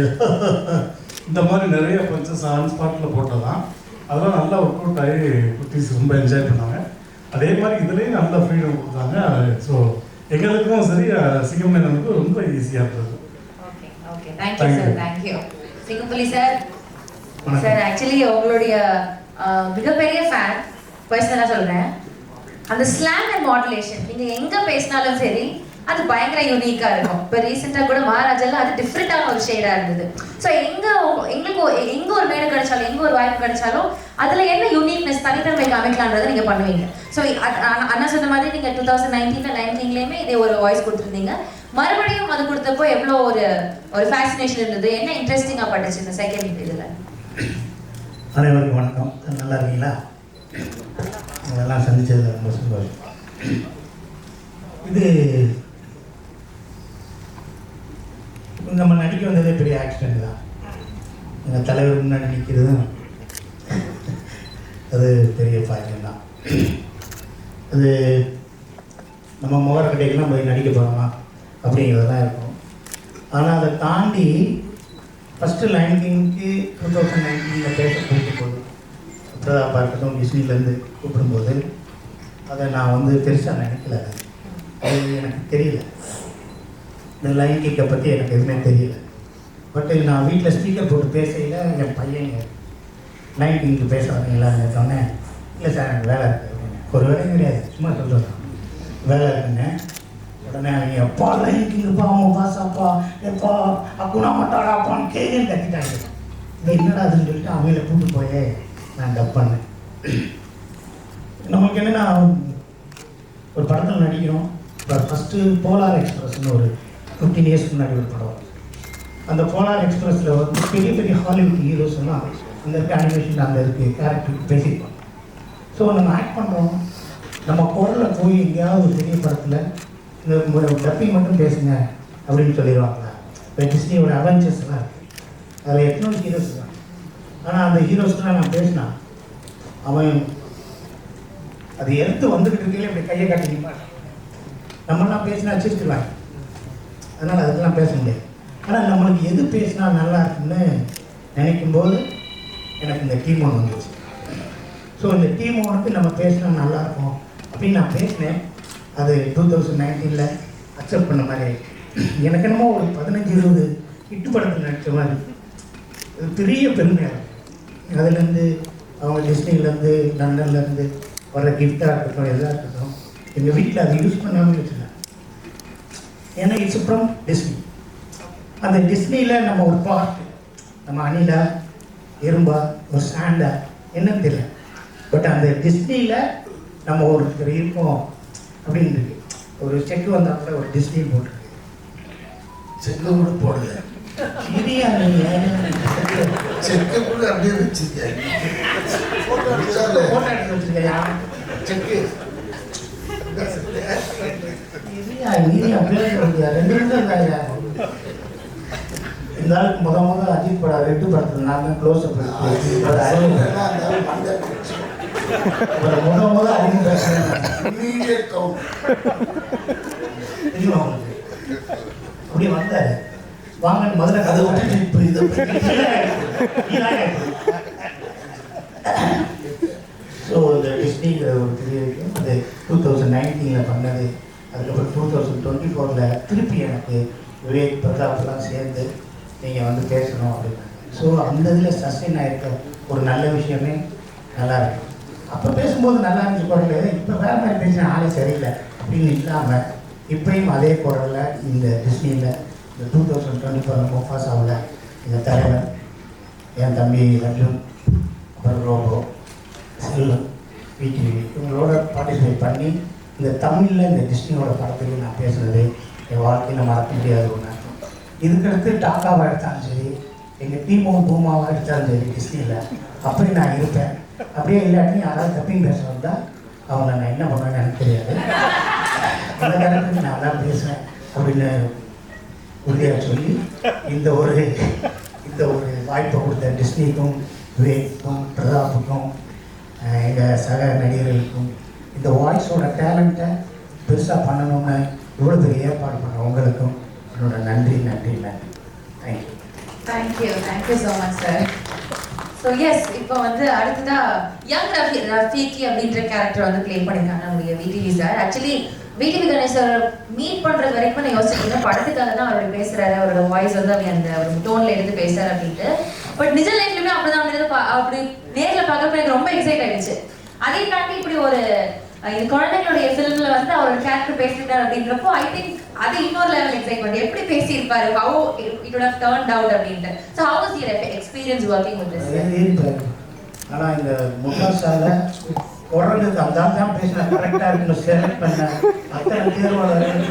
Speaker 13: இந்த மாதிரி நிறைய பஞ்சஸ் ஆன் ஸ்பாட்டில் போட்டதான். அதெல்லாம் நல்லா ஒர்க் அவுட் ஆகி குட்டீஸ் ரொம்ப என்ஜாய் பண்ணாங்க. அதே மாதிரி இதுலேயும் நல்ல ஃப்ரீடம் கொடுத்தாங்க. ஸோ எங்களுக்கும் சரி சிங்கமேனனுக்கும் ரொம்ப ஈஸியாக இருந்தது.
Speaker 14: Okay okay, thank you sir. Thank you Singampuli sir. Sir actually உங்களுடைய மிகப்பெரிய ஃபேன் பர்சனலாக சொல்கிறேன். அந்த ஸ்லாங் அண்ட் மாடுலேஷன் நீங்கள் எங்கே பேசினாலும் சரி அது பயங்கர யூனிக்காக இருக்கும். இப்போ ரீசெண்டாக கூட மகாராஜாவில் அது டிஃப்ரெண்ட்டான ஒரு ஷேடாக இருந்தது. ஸோ எங்களுக்கு எங்கே ஒரு மேடை கிடைச்சாலும் எங்கே ஒரு வாய்ப்பு கிடைச்சாலும் அதில் என்ன யூனிக்னஸ் தனித்தன்மை காமிக்கலான்றதை நீங்கள் பண்ணுவீங்க. ஸோ அண்ணா சொன்ன மாதிரி நீங்கள் 2019 லயன் கிங்லேயுமே இதே ஒரு வாய்ஸ் கொடுத்துருந்தீங்க. மறுபடியும் அது கொடுத்தப்போ எவ்வளோ ஒரு ஃபேசினேஷன் இருந்தது, என்ன இன்ட்ரெஸ்டிங்காக பட்டுச்சு இந்த செகண்ட் இதில்?
Speaker 6: அனைவருக்கும் வணக்கம். நல்லா இருக்கீங்களா? இதெல்லாம் சந்திச்சதில் ரொம்ப சந்தோஷம். இது நம்ம நடிக்க வந்ததே பெரிய ஆக்சிடென்ட் தான். எங்கள் தலைவர் முன்னாடி நிற்கிறது அது பெரிய பாக்கியம் தான். அது நம்ம முகக்கட்டைக்கெல்லாம் போய் நடிக்க போகிறோமா அப்படிங்கிறதெல்லாம் இருக்கும். ஆனால் அதை தாண்டி ஃபஸ்ட்டு லயன் கிங்க்கு 2019 பேச கூப்பிடும்போது பிரதாப் இருக்கட்டும் டிஸ்னிலேருந்து கூப்பிடும்போது அதை நான் வந்து பெருசாக நினைக்கல. அது எனக்கு தெரியல, இந்த லயன் கிங்கை பற்றி எனக்கு எதுவுமே தெரியல. பட் நான் வீட்டில் ஸ்பீக்கர் போட்டு பேசையில் என் பையன் லயன் கிங்க்கு பேச வரீங்களான்னு சொன்னேன். இல்லை சார் எனக்கு வேலை இருக்குது அப்படின்னு. ஒரு வேலையும் கிடையாது, சும்மா சொல்கிறேன் வேலை இருக்குங்க. உடனே அவங்க எப்பா லயன் கிங்குப்பா அவங்க பாசாப்பா எப்பா அக்குனா மாட்டாடாப்பான்னு கேள்வி கட்டிட்டாங்க. இது என்னடா அதுன்னு சொல்லிட்டு அவங்கள கூப்பிட்டு போயே நான் டப் பண்ணேன். நமக்கு என்னென்னா ஒரு படத்தில் நடிக்கிறோம். இப்போ ஃபஸ்ட்டு போலார் எக்ஸ்பிரஸ்ன்னு ஒரு 15 இயர்ஸ்க்கு முன்னாடி ஒரு படம். அந்த போலார் எக்ஸ்பிரஸில் வந்து பெரிய பெரிய ஹாலிவுட் ஹீரோஸ் எல்லாம் அந்த இருக்க அனிமேஷன் அந்த இருக்கு கேரக்டருக்கு பேசியிருப்பாங்க. ஸோ நம்ம ஆக்ட் பண்ணுறோம், நம்ம குரலில் போய் எங்கேயாவது ஒரு பெரிய படத்தில் இந்த டப்பிங் மட்டும் பேசுங்க அப்படின்னு சொல்லிடுவாங்களா. இப்போ டிஸ்னியோட அவெஞ்சர்ஸ்லாம் இருக்குது, அதில் எத்தனை ஹீரோஸ் தான். ஆனால் அந்த ஹீரோஸ்லாம் நான் பேசினா அவன் அது எடுத்து வந்துக்கிட்டு இருக்கையில இப்படி கையை காட்டிக்க நம்மளாம் பேசினா வச்சுருக்குறாங்க. அதனால் அதுக்கெல்லாம் பேச முடியாது. ஆனால் நம்மளுக்கு எது பேசினா நல்லா இருக்குன்னு நினைக்கும்போது எனக்கு இந்த டீம் ஒன்று வந்துச்சு. ஸோ இந்த டீம் ஒன்றுக்கு நம்ம பேசினா நல்லாயிருக்கும் அப்படின்னு நான் பேசினேன். அது 2019 அக்செப்ட் பண்ண மாதிரி எனக்கு என்னமோ ஒரு 15-20 ஹிட்டு படத்தில் நடித்த மாதிரி அது பெரிய பெருமையாக இருக்கும். அதுலேருந்து அவங்க டிஸ்னிலேருந்து லண்டன்லேருந்து வர கிஃப்டாக இருக்கட்டும் எதாக இருக்கட்டும் எங்கள் வீட்டில் அதை யூஸ் பண்ணாமல் வச்சுருந்தேன். ஏன்னா இட்ஸ் ஃப்ரம் டிஸ்னி. அந்த டிஸ்னியில் நம்ம ஒரு பார்ட், நம்ம அணிலா எறும்பா ஒரு சாண்டா என்னன்னு தெரியல, பட் அந்த டிஸ்னியில் நம்ம ஒரு இருக்கோம் அப்படின்னு இருக்கு. ஒரு செக்கு வந்தாப்புல ஒரு டிஸ்னி போட்டிருக்கு.
Speaker 11: செக்கு கூட போடல, செக்கு கூட அப்படியே வச்சிருக்கேன்.
Speaker 6: போட்டோ எடுத்து வச்சிருக்கையா செக்கு? இந்த ஆளுக்கு முதல் அஜித் படம் ரெட்டு படத்தில் நான் தான் க்ளோஸ் அப் முதல் அறிமுகம் பேசுறேன். அப்படி வந்தாரு வாங்க முதல்ல கதை விட்டுட்டு இப்போ இதை ஸோ இந்த டிஸ்னிங்கிற ஒரு பெரிய விஷயம் அது 2019 பண்ணது. அதுக்கப்புறம் 2024 திருப்பி எனக்கு விவேக் பிரதாப்லாம் சேர்ந்து நீங்கள் வந்து பேசணும் அப்படின்னாங்க. ஸோ அந்த இதில் சஸ்டெயின் ஆகிருக்க ஒரு நல்ல விஷயமே நல்லா இருக்கு. அப்போ பேசும்போது நல்லா இருந்துச்சு குரல், இப்போ வேறு மாதிரி பேசின ஆளே சரியில்லை அப்படின்னு இல்லாமல் இப்பயும் அதே குரலில் இந்த டிஸ்னியில் இந்த 2024 முஃபாசாவில் இந்த தலைவர் என் தம்பி அர்ஜுன் அப்புறம் ரோபோ செல்வம் விடிவி இவங்களோட பார்ட்டிசிபேட் பண்ணி இந்த தமிழில் இந்த டிஸ்னியோட படத்துக்கு நான் பேசுனது என் வாழ்க்கையில் மறக்க முடியாத ஒன்று. இதுக்கடுத்து டாக்காவாக எடுத்தாலும் சரி, எங்கள் டீமும் பூமாவாக எடுத்தாலும் சரி டிஸ்னியில் அப்படி நான் இருப்பேன். அப்படியே இல்லாட்டி யாராவது டப்பிங் பேச வந்தால் அவங்க நான் என்ன பண்ணுவேன்னு எனக்கு தெரியாது, அந்த நேரத்துக்கு நான் தான் பேசுவேன் அப்படின்னு உறுதியாக சொல்லி இந்த ஒரு வாய்ப்பை கொடுத்த டிஸ்னிக்கும் விவேக்கும் பிரதாப்புக்கும் எங்கள் சக நடிகர்களுக்கும் இந்த வாய்ஸோட டேலண்ட்டை பெருசாக பண்ணணும்னு இவ்வளோ பெரிய ஏற்பாடு பண்ண உங்களுக்கும் என்னோட நன்றி நன்றி நன்றி.
Speaker 14: Thank you so much sir. So yes, இப்போ வந்து அடுத்ததா யங் ரஃபீக்கி அப்படின்ற கேரக்டர் வந்து ப்ளே பண்ணியிருக்காங்க நம்முடைய VTV sir. Actually VTV Ganesh sir meet பண்ணுறது வரைக்கும் நான் யோசிச்சிருக்கேன் படத்துக்காக தான் அவர் பேசுகிறாரு, அவரோட வாய்ஸ் வந்து அவர் அந்த ஒரு டோனில் எடுத்து பேசுகிறார் அப்படின்ட்டு. பட் நிஜ லைஃப்லையுமே அப்படிதான் அப்படி நேரில் பார்க்கறப்ப எனக்கு ரொம்ப எக்ஸைட் ஆகிடுச்சு. அதே தாண்டி இப்படி ஒரு இந்த குழந்தைங்களுடைய ஃபிலிம்ல வந்து அவரோட கேரக்டர் பேசிட்டார் அப்படின்றப்போ ஐ திங்க் அது இன்னொரு லெவல் எக்ஸைட்மெண்ட். எப்படி பேசியிருப்பாரு, how it would have turned out அப்படின்ட்டு. So how was your experience working with this?
Speaker 6: ஆனால் இந்த முஃபாசால குரலுக்கு அந்த தான் பேசின கரெக்டாக இருக்குன்னு செலக்ட் பண்ண அத்தனை தேர்வாளர்களுக்கு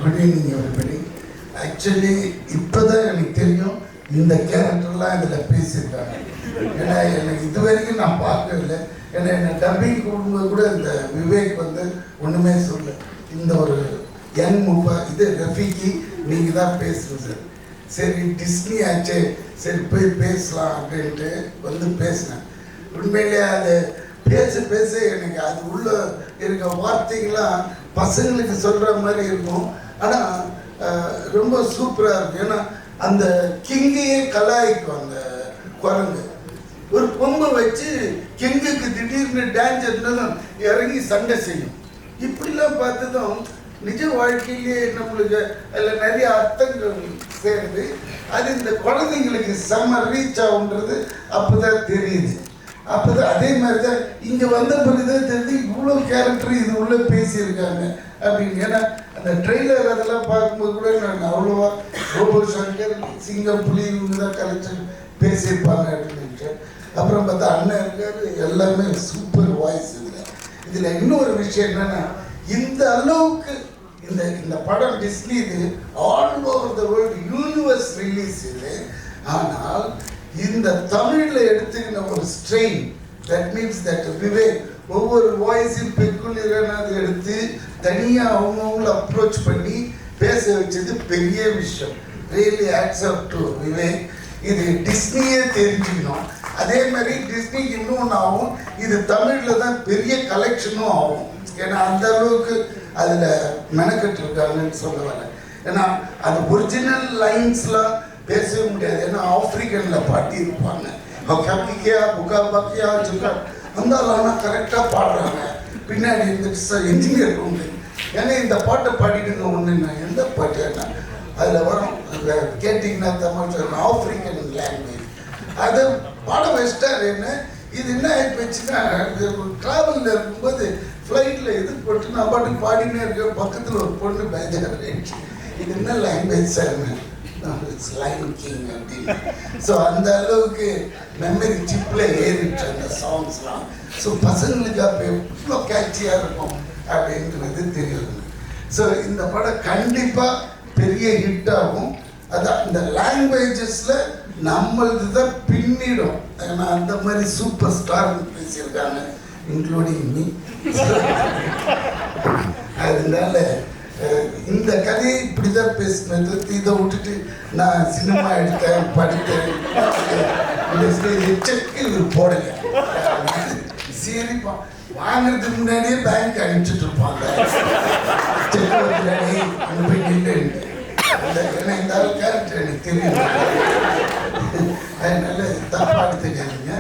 Speaker 11: குட் ஈவினிங் எவ்ரிபடி. ஆக்சுவலி இப்போ தான் எனக்கு தெரியும் இந்த கேரக்டர்லாம் இதில் பேசியிருக்காங்க. ஏன்னா எனக்கு இது வரைக்கும் நான் பார்க்கவில்லை. ஏன்னா என்னை டப்பிங் கொடுக்கும்போது கூட இந்த விவேக் வந்து ஒன்றுமே சொல்ல, இந்த ஒரு யங் இது ரஃபீக்கி நீங்கள் தான் பேசுகிறோம் சார். சரி டிஸ்னி ஆச்சு, சரி போய் பேசலாம் அப்படின்ட்டு வந்து பேசினேன். உண்மையிலே அது பேச எனக்கு அது உள்ள இருக்க வார்த்தைகள்லாம் பசங்களுக்கு சொல்கிற மாதிரி இருக்கும். ஆனால் ரொம்ப சூப்பராக இருக்கும். ஏன்னா அந்த கிங்கையே கலாய்க்கும் அந்த குரங்கு. ஒரு பொம்பை வச்சு கிங்குக்கு திடீர்னு டான்ஸ் இருந்தாலும் இறங்கி சண்டை செய்யும். இப்படிலாம் பார்த்ததும் நிஜ வாழ்க்கையிலேயே நம்மளுக்கு அதில் நிறைய அர்த்தங்கள் சேருது. அது இந்த குழந்தைங்களுக்கு செம்ம ரீச் ஆகுன்றது அப்போ தான் தெரியுது. அப்போ தான் அதே மாதிரி தான் இங்கே வந்த பிறகுதான் தெரிஞ்சு இவ்வளோ கேரக்டர் இது உள்ளே பேசியிருக்காங்க அப்படின்னு. ஏன்னா அந்த ட்ரெய்லர் அதெல்லாம் பார்க்கும்போது கூட நான் அவ்வளோவா ரோபோ சங்கர் சிங்கம் புலி இவங்க தான் கலெக்ஷன் பேசியிருப்பாங்க அப்படின்ட்டு. அப்புறம் பார்த்தா அண்ணன் இருக்காரு, எல்லாமே சூப்பர் வாய்ஸ். இதில் இன்னொரு விஷயம் என்னன்னா இந்த அளவுக்கு இந்த படம் டிஸ்னி இது all over the world universe release இது. ஆனால் இந்த தமிழில் எடுத்துக்கின ஒரு strain, that means that Vivek ஒவ்வொரு வாய்ஸையும் பெக்குலியரான அதை எடுத்து தனியாக அவங்கவுங்கள அப்ரோச் பண்ணி பேச வச்சது பெரிய விஷயம். Really hats off to Vivek. இது டிஸ்னியே தெரிஞ்சுக்கணும். அதே மாதிரி டிஸ்னிக்கு இன்னொன்று ஆகும், இது தமிழில் தான் பெரிய கலெக்ஷனும் ஆகும். ஏன்னா அந்த அளவுக்கு அதில் மெனக்கட்டு இருக்காங்கன்னு சொல்ல வரேன். ஏன்னா அது ஒரிஜினல் லைன்ஸ்லாம் பேசவே முடியாது. ஏன்னா ஆஃப்ரிக்கனில் பாட்டி இருப்பாங்க, கப்பிக்கியா புக்கா பாக்கியா வச்சுருக்கா அந்த ஆனால் கரெக்டாக பாடுறாங்க. பின்னாடி இருந்துட்டு என்ஜினியர் உண்டு, ஏன்னா இந்த பாட்டை பாடிட்டுங்க ஒன்றுன்னா எந்த பாட்டு என்ன அதில் வரும் கேட்டிங்கன்னா தமிழ் ஆஃப்ரிக்கன் லாங்குவேஜ் அதை பாட வச்சிட்டார். என்ன இது என்ன ஆகிப்போச்சுன்னா ட்ராவலில் இருக்கும்போது ஃப்ளைட்டில் இது போட்டு நான் பாட்டுக்கு பாடினே இருக்கேன். பக்கத்தில் ஒரு பொண்ணு பேஜார், இது என்ன language sir it's line king அப்படின்னு. ஸோ அந்த அளவுக்கு மெமரி சிப்பில் ஏறிட்டு அந்த சாங்ஸ்லாம். ஸோ பசங்களுக்கு அப்போ எவ்வளோ கேட்சியாக இருக்கும் அப்படின்றது தெரியுது. ஸோ இந்த படம் கண்டிப்பாக பெரிய ஹிட் ஆகும். அதான் இந்த லாங்குவேஜஸில் நம்மளது தான் பின்னிடும். ஏன்னா அந்த மாதிரி சூப்பர் ஸ்டார் பேசியிருக்காங்க, இன்க்ளூடிங் மீ. அதனால இந்த கதையை இப்படி தான் பேசினது. இதை விட்டுட்டு நான் சினிமா எடுத்தேன், படித்தேன், செக்கு இவர் போடல. சரிப்பா, வாங்குறதுக்கு முன்னாடியே பேங்க் அனுப்பிச்சுட்டு இருப்பாங்க. செக் வந்து அனுப்பி நின்று ஏன்னா இந்த ஆள் கேரக்டர் எனக்கு தெரியும். அதனால தப்பா எடுத்துக்காதீங்க.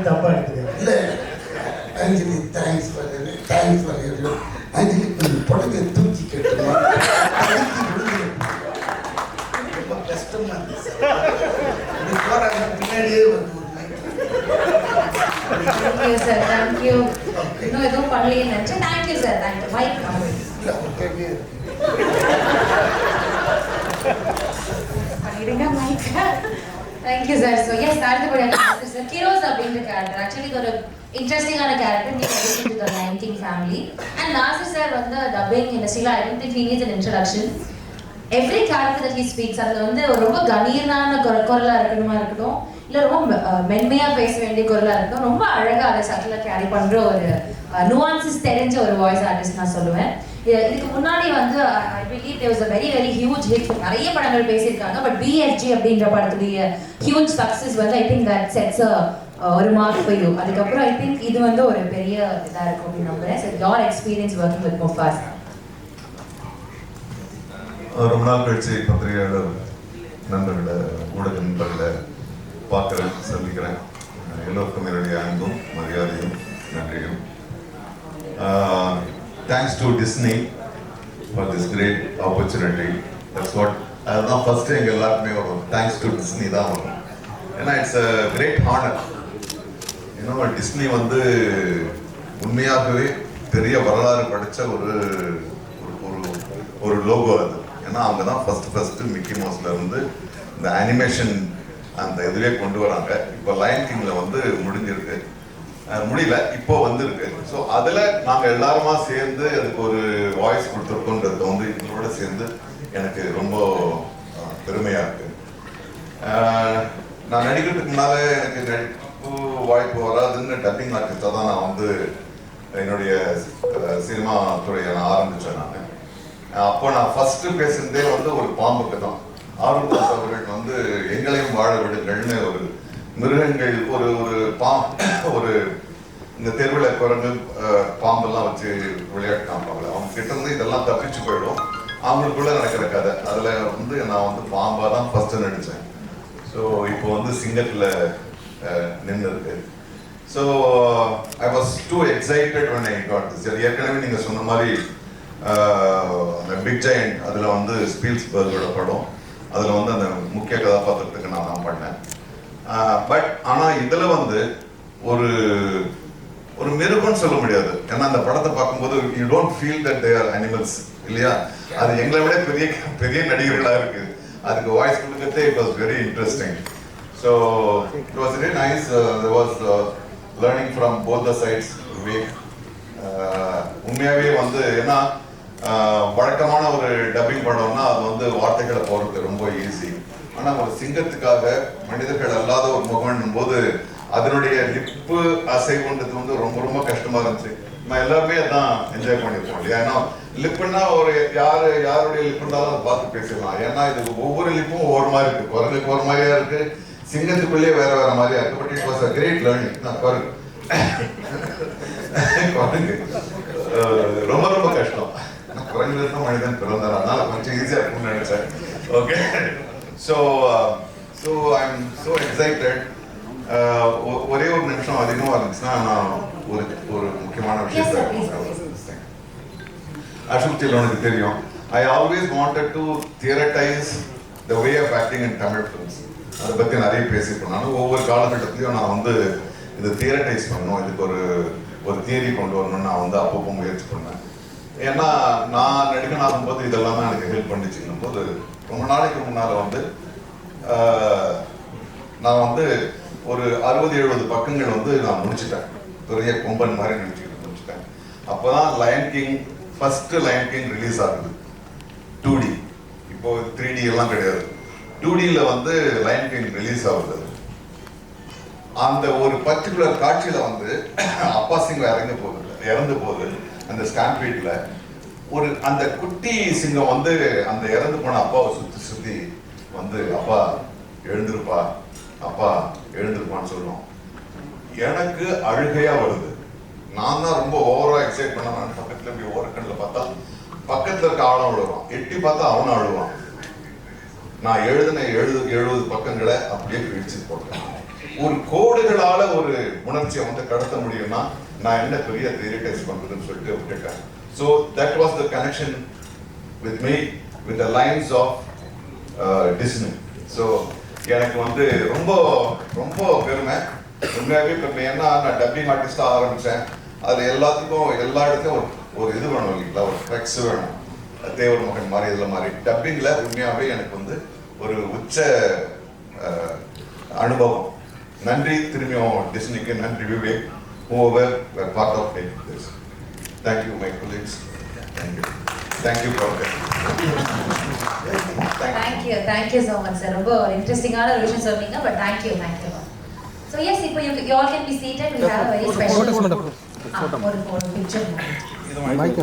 Speaker 6: தப்பா எடுத்துக்க
Speaker 11: இல்லை ஆஞ்சலி, தேங்க்ஸ் ஃபார் யூர் ஆஞ்சலி. கொஞ்சம் புடவை தூக்கி கட்டுங்க. ரொம்ப கஷ்டமா இருந்துச்சு. அப்படி போறாங்க, பின்னாடியே வந்து ஒரு
Speaker 14: Thank you, sir. Thank you. இன்னும் எதுவும் பண்ணலையே நினைச்சேன். Thank you, sir. Thank you. Mike, பண்ணிடுங்க mic. Thank you, sir. So yes, அடுத்தபடியாக sir Kiros அப்படின்ற கேரக்டர் ஆக்சுவலி ஒரு இன்ட்ரெஸ்டிங்கான கேரக்டர். நீ addition to the Lion King family. And Nasir sir வந்து dubbing industry, I don't think he needs an introduction. Every character that he speaks அதுல வந்து ரொம்ப கணீர்னான குரலா இருக்கட்டும், இல்லை ரொம்ப மென்மையாக பேச வேண்டிய குரலாக இருக்கும், ரொம்ப அழகாக அதை சட்டில் கேரி பண்ணுற ஒரு நுவான்சஸ் தெரிஞ்ச ஒரு வாய்ஸ் ஆர்டிஸ்ட் நான் சொல்லுவேன். இதுக்கு முன்னாடி வந்து I believe there was a very very huge hit. நிறைய படங்கள் பேசியிருக்காங்க. பட் பிஎஃப்ஜி அப்படின்ற படத்துடைய ஹியூஜ் சக்ஸஸ் வந்து ஐ திங்க் தட் செட்ஸ் ஒரு மார்க் ஃபார் யூ. அதுக்கப்புறம் ஐ திங்க் இது வந்து ஒரு பெரிய இதாக இருக்கும் அப்படின்னு நம்புறேன். So your experience working with Mufasa.
Speaker 2: ரொம்ப நாள் கழிச்சு பத்திரிகையாளர் நண்பர்களை, ஊடக நண்பர்களை பார்க்குறேன், சந்திக்கிறேன். எல்லோருக்கும் என்னுடைய அன்பும் மரியாதையும் நன்றியும். Thanks to Disney for this great opportunity. That's what. அதுதான் ஃபர்ஸ்ட்டு எங்கள் எல்லாருக்குமே வரும். தேங்க்ஸ் டு டிஸ்னி தான் வரும். ஏன்னா இட்ஸ் அ கிரேட் ஹானர். ஏன்னா டிஸ்னி வந்து உண்மையாகவே பெரிய வரலாறு படித்த ஒரு லோகோ அது. ஏன்னா அவங்க தான் ஃபஸ்ட்டு மிக்கி மவுஸ்ல இருந்து இந்த அனிமேஷன் அந்த இதுவே கொண்டு வராங்க. இப்போ லயன் கிங்ல வந்து முடிஞ்சிருக்கு, முடியல, இப்போ வந்துருக்கு. ஸோ அதில் நாங்கள் எல்லாருமா சேர்ந்து அதுக்கு ஒரு வாய்ஸ் கொடுத்துருக்கோன்றது வந்து இதோட சேர்ந்து எனக்கு ரொம்ப பெருமையாக இருக்கு. நான் நடிக்கிறதுக்கு முன்னால எனக்கு நடிப்பு வாய்ப்பு வராதுன்னு டப்பிங் ஆர்டிஸ்டாக தான் நான் வந்து என்னுடைய சினிமா துறையை நான் ஆரம்பித்தேன். அப்போ நான் ஃபர்ஸ்ட் பேசுனதே வந்து ஒரு பாம்புக்கு தான். ஆர்வதாஸ் அவர்கள் வந்து எங்களையும் வாழ விடுங்கள்னு ஒரு மிருகங்கள் ஒரு இந்த தெருவில் குரங்கு பாம்பெல்லாம் வச்சு விளையாட்டு காமிப்பாங்க. அவங்க கிட்ட இருந்து இதெல்லாம் தப்பிச்சு போயிடும். அவங்களுக்குள்ள நடக்கிற கதை. அதில் வந்து நான் வந்து பாம்பாக தான் ஃபர்ஸ்ட் நடித்தேன். ஸோ இப்போ வந்து சிங்கத்தில் நின்று இருக்கு. So I was two excited when I got this. ஏற்கனவே நீங்கள் சொன்ன மாதிரி அந்த பிக் ஜெயண்ட் அதில் வந்து ஸ்பீல்ஸ்பர்கோட படம், அதில் வந்து அந்த முக்கிய கதாபாத்திரத்துக்கு நான் தான் பண்ணேன். பட் ஆனால் இதில் வந்து ஒரு மிருகம்னு சொல்ல முடியாது. ஏன்னா அந்த படத்தை பார்க்கும்போது you don't feel that they are animals இல்லையா. அது எங்களை விட பெரிய நடிகர்களாக இருக்குது. அதுக்கு வாய்ஸ் கொடுக்கறதே it was very interesting. So it was very nice. There was learning from both the sides. உண்மையாகவே வந்து ஏன்னா வழக்கமான ஒரு டப்பிங் படம்னா அது வந்து வார்த்தைகளை போடுறது ரொம்ப ஈஸி. ஆனால் ஒரு சிங்கத்துக்காக மனிதர்கள் அல்லாத ஒரு முகம்னும் போது அதனுடைய லிப்பு அசைவுன்றது வந்து ரொம்ப ரொம்ப கஷ்டமா இருந்துச்சு. நம்ம எல்லாருமே அதான் என்ஜாய் பண்ணிருக்கோம் இல்லையா. ஏன்னா லிப்புன்னா ஒரு யாருடைய லிப்புனாலும் அதை பார்த்து பேசிடலாம். ஏன்னா இது ஒவ்வொரு லிப்பும் ஒவ்வொரு மாதிரி இருக்கு. குரலுக்கு ஒரு மாதிரியா இருக்கு, சிங்கத்துக்குள்ளேயே வேற மாதிரியா இருக்கு. But it was a great learning. குரங்கு ரொம்ப ரொம்ப கஷ்டம். குரங்குல இருந்து மனிதன் பிறந்தார், அதனால கொஞ்சம் ஈஸியா இருக்கும்னு நினைச்சேன். Okay, so I'm so excited. ஒரே ஒரு நிமிஷம் அதிகமாக இருந்துச்சுன்னா நான் ஒரு முக்கியமான விஷயத்தை அசோக் உனக்கு தெரியும். I always wanted to theorize the way of acting in Tamil films. அதை பற்றி நிறைய பேசியிருப்பேன். நான் ஒவ்வொரு காலகட்டத்திலையும் நான் வந்து இதை தியரட்டைஸ் பண்ணணும், இதுக்கு ஒரு தியரி கொண்டு வரணும்னு நான் வந்து அப்பப்போ முயற்சி பண்ணேன். ஏன்னா நான் நடிகன் ஆகும்போது இதெல்லாம் தான் எனக்கு ஹெல்ப் பண்ணிச்சுன்னும் போது ரொம்ப நாளைக்கு முன்னால் வந்து நான் வந்து ஒரு 60-70 பக்கங்கள் வந்து நான் முடிச்சுட்டேன். பெரிய கொம்பன் மாதிரி நடிச்சுக்கிட்டு முடிச்சுட்டேன். அப்போ தான் line King first Lion king release ஆகுது 2D. இப்போ 3D எல்லாம் கிடையாது. 2Dல வந்து லயன் கிங் ரிலீஸ் ஆகுது. அந்த ஒரு பர்டிகுலர் காட்சியில வந்து அப்பா சிங்கம் இறந்து போகுது அந்த ஸ்டாம்பீட்ல. ஒரு அந்த குட்டி சிங்கம் வந்து அந்த இறந்து போன அப்பாவை சுத்தி வந்து அப்பா எழுந்திருப்பா, அப்பா எழுந்திருப்பான்னு சொல்லுவோம். எனக்கு அழுகையா வருது. நான் தான் ரொம்ப ஓவரா எக்ஸைட் பண்ண. நான் பக்கத்துல போய் ஓரக்கண்ணில் பார்த்தா பக்கத்துல இருக்க ஆளும் அழுவான், எட்டி பார்த்தா அவனும் அழுவான். நான் எழுதின 70 பக்கங்களை அப்படியே பிரிச்சு போட்டேன். ஒரு கோடுகளால ஒரு உணர்ச்சியை வந்து கடத்த முடியும்னா நான் என்ன பெரிய தியரிட்டைஸ் பண்றதுன்னு சொல்லிட்டு விட்டுட்டேன். So that was the connection with me with the lines of Disney. So எனக்கு வந்து ரொம்ப ரொம்ப பெருமை, உண்மையாகவே பெருமை. ஏன்னா நான் டப்பிங் ஆர்டிஸ்டாக ஆரம்பித்தேன். அது எல்லாத்துக்கும் எல்லா இடத்துலையும் ஒரு இது வேணும் இல்லைங்களா, ஒரு ஃப்ளெக்ஸ் வேணும். தேவர் மகன் மாதிரி இதில் மாதிரி டப்பிங்கில் உண்மையாகவே எனக்கு வந்து ஒரு உச்ச அனுபவம். நன்றி திரும்பியும் டிஸ்னிக்கு, நன்றி Vivek, whoever were part of this. Thank you my colleagues. Thank you for that.
Speaker 14: Thank you so much sir. ரொம்ப இன்ட்ரஸ்டிங்கான ஒரு விஷயம் சொன்னீங்க. But thank you. So yes, இப்போ you all can be seated. We have a very special photo picture.
Speaker 15: Mic.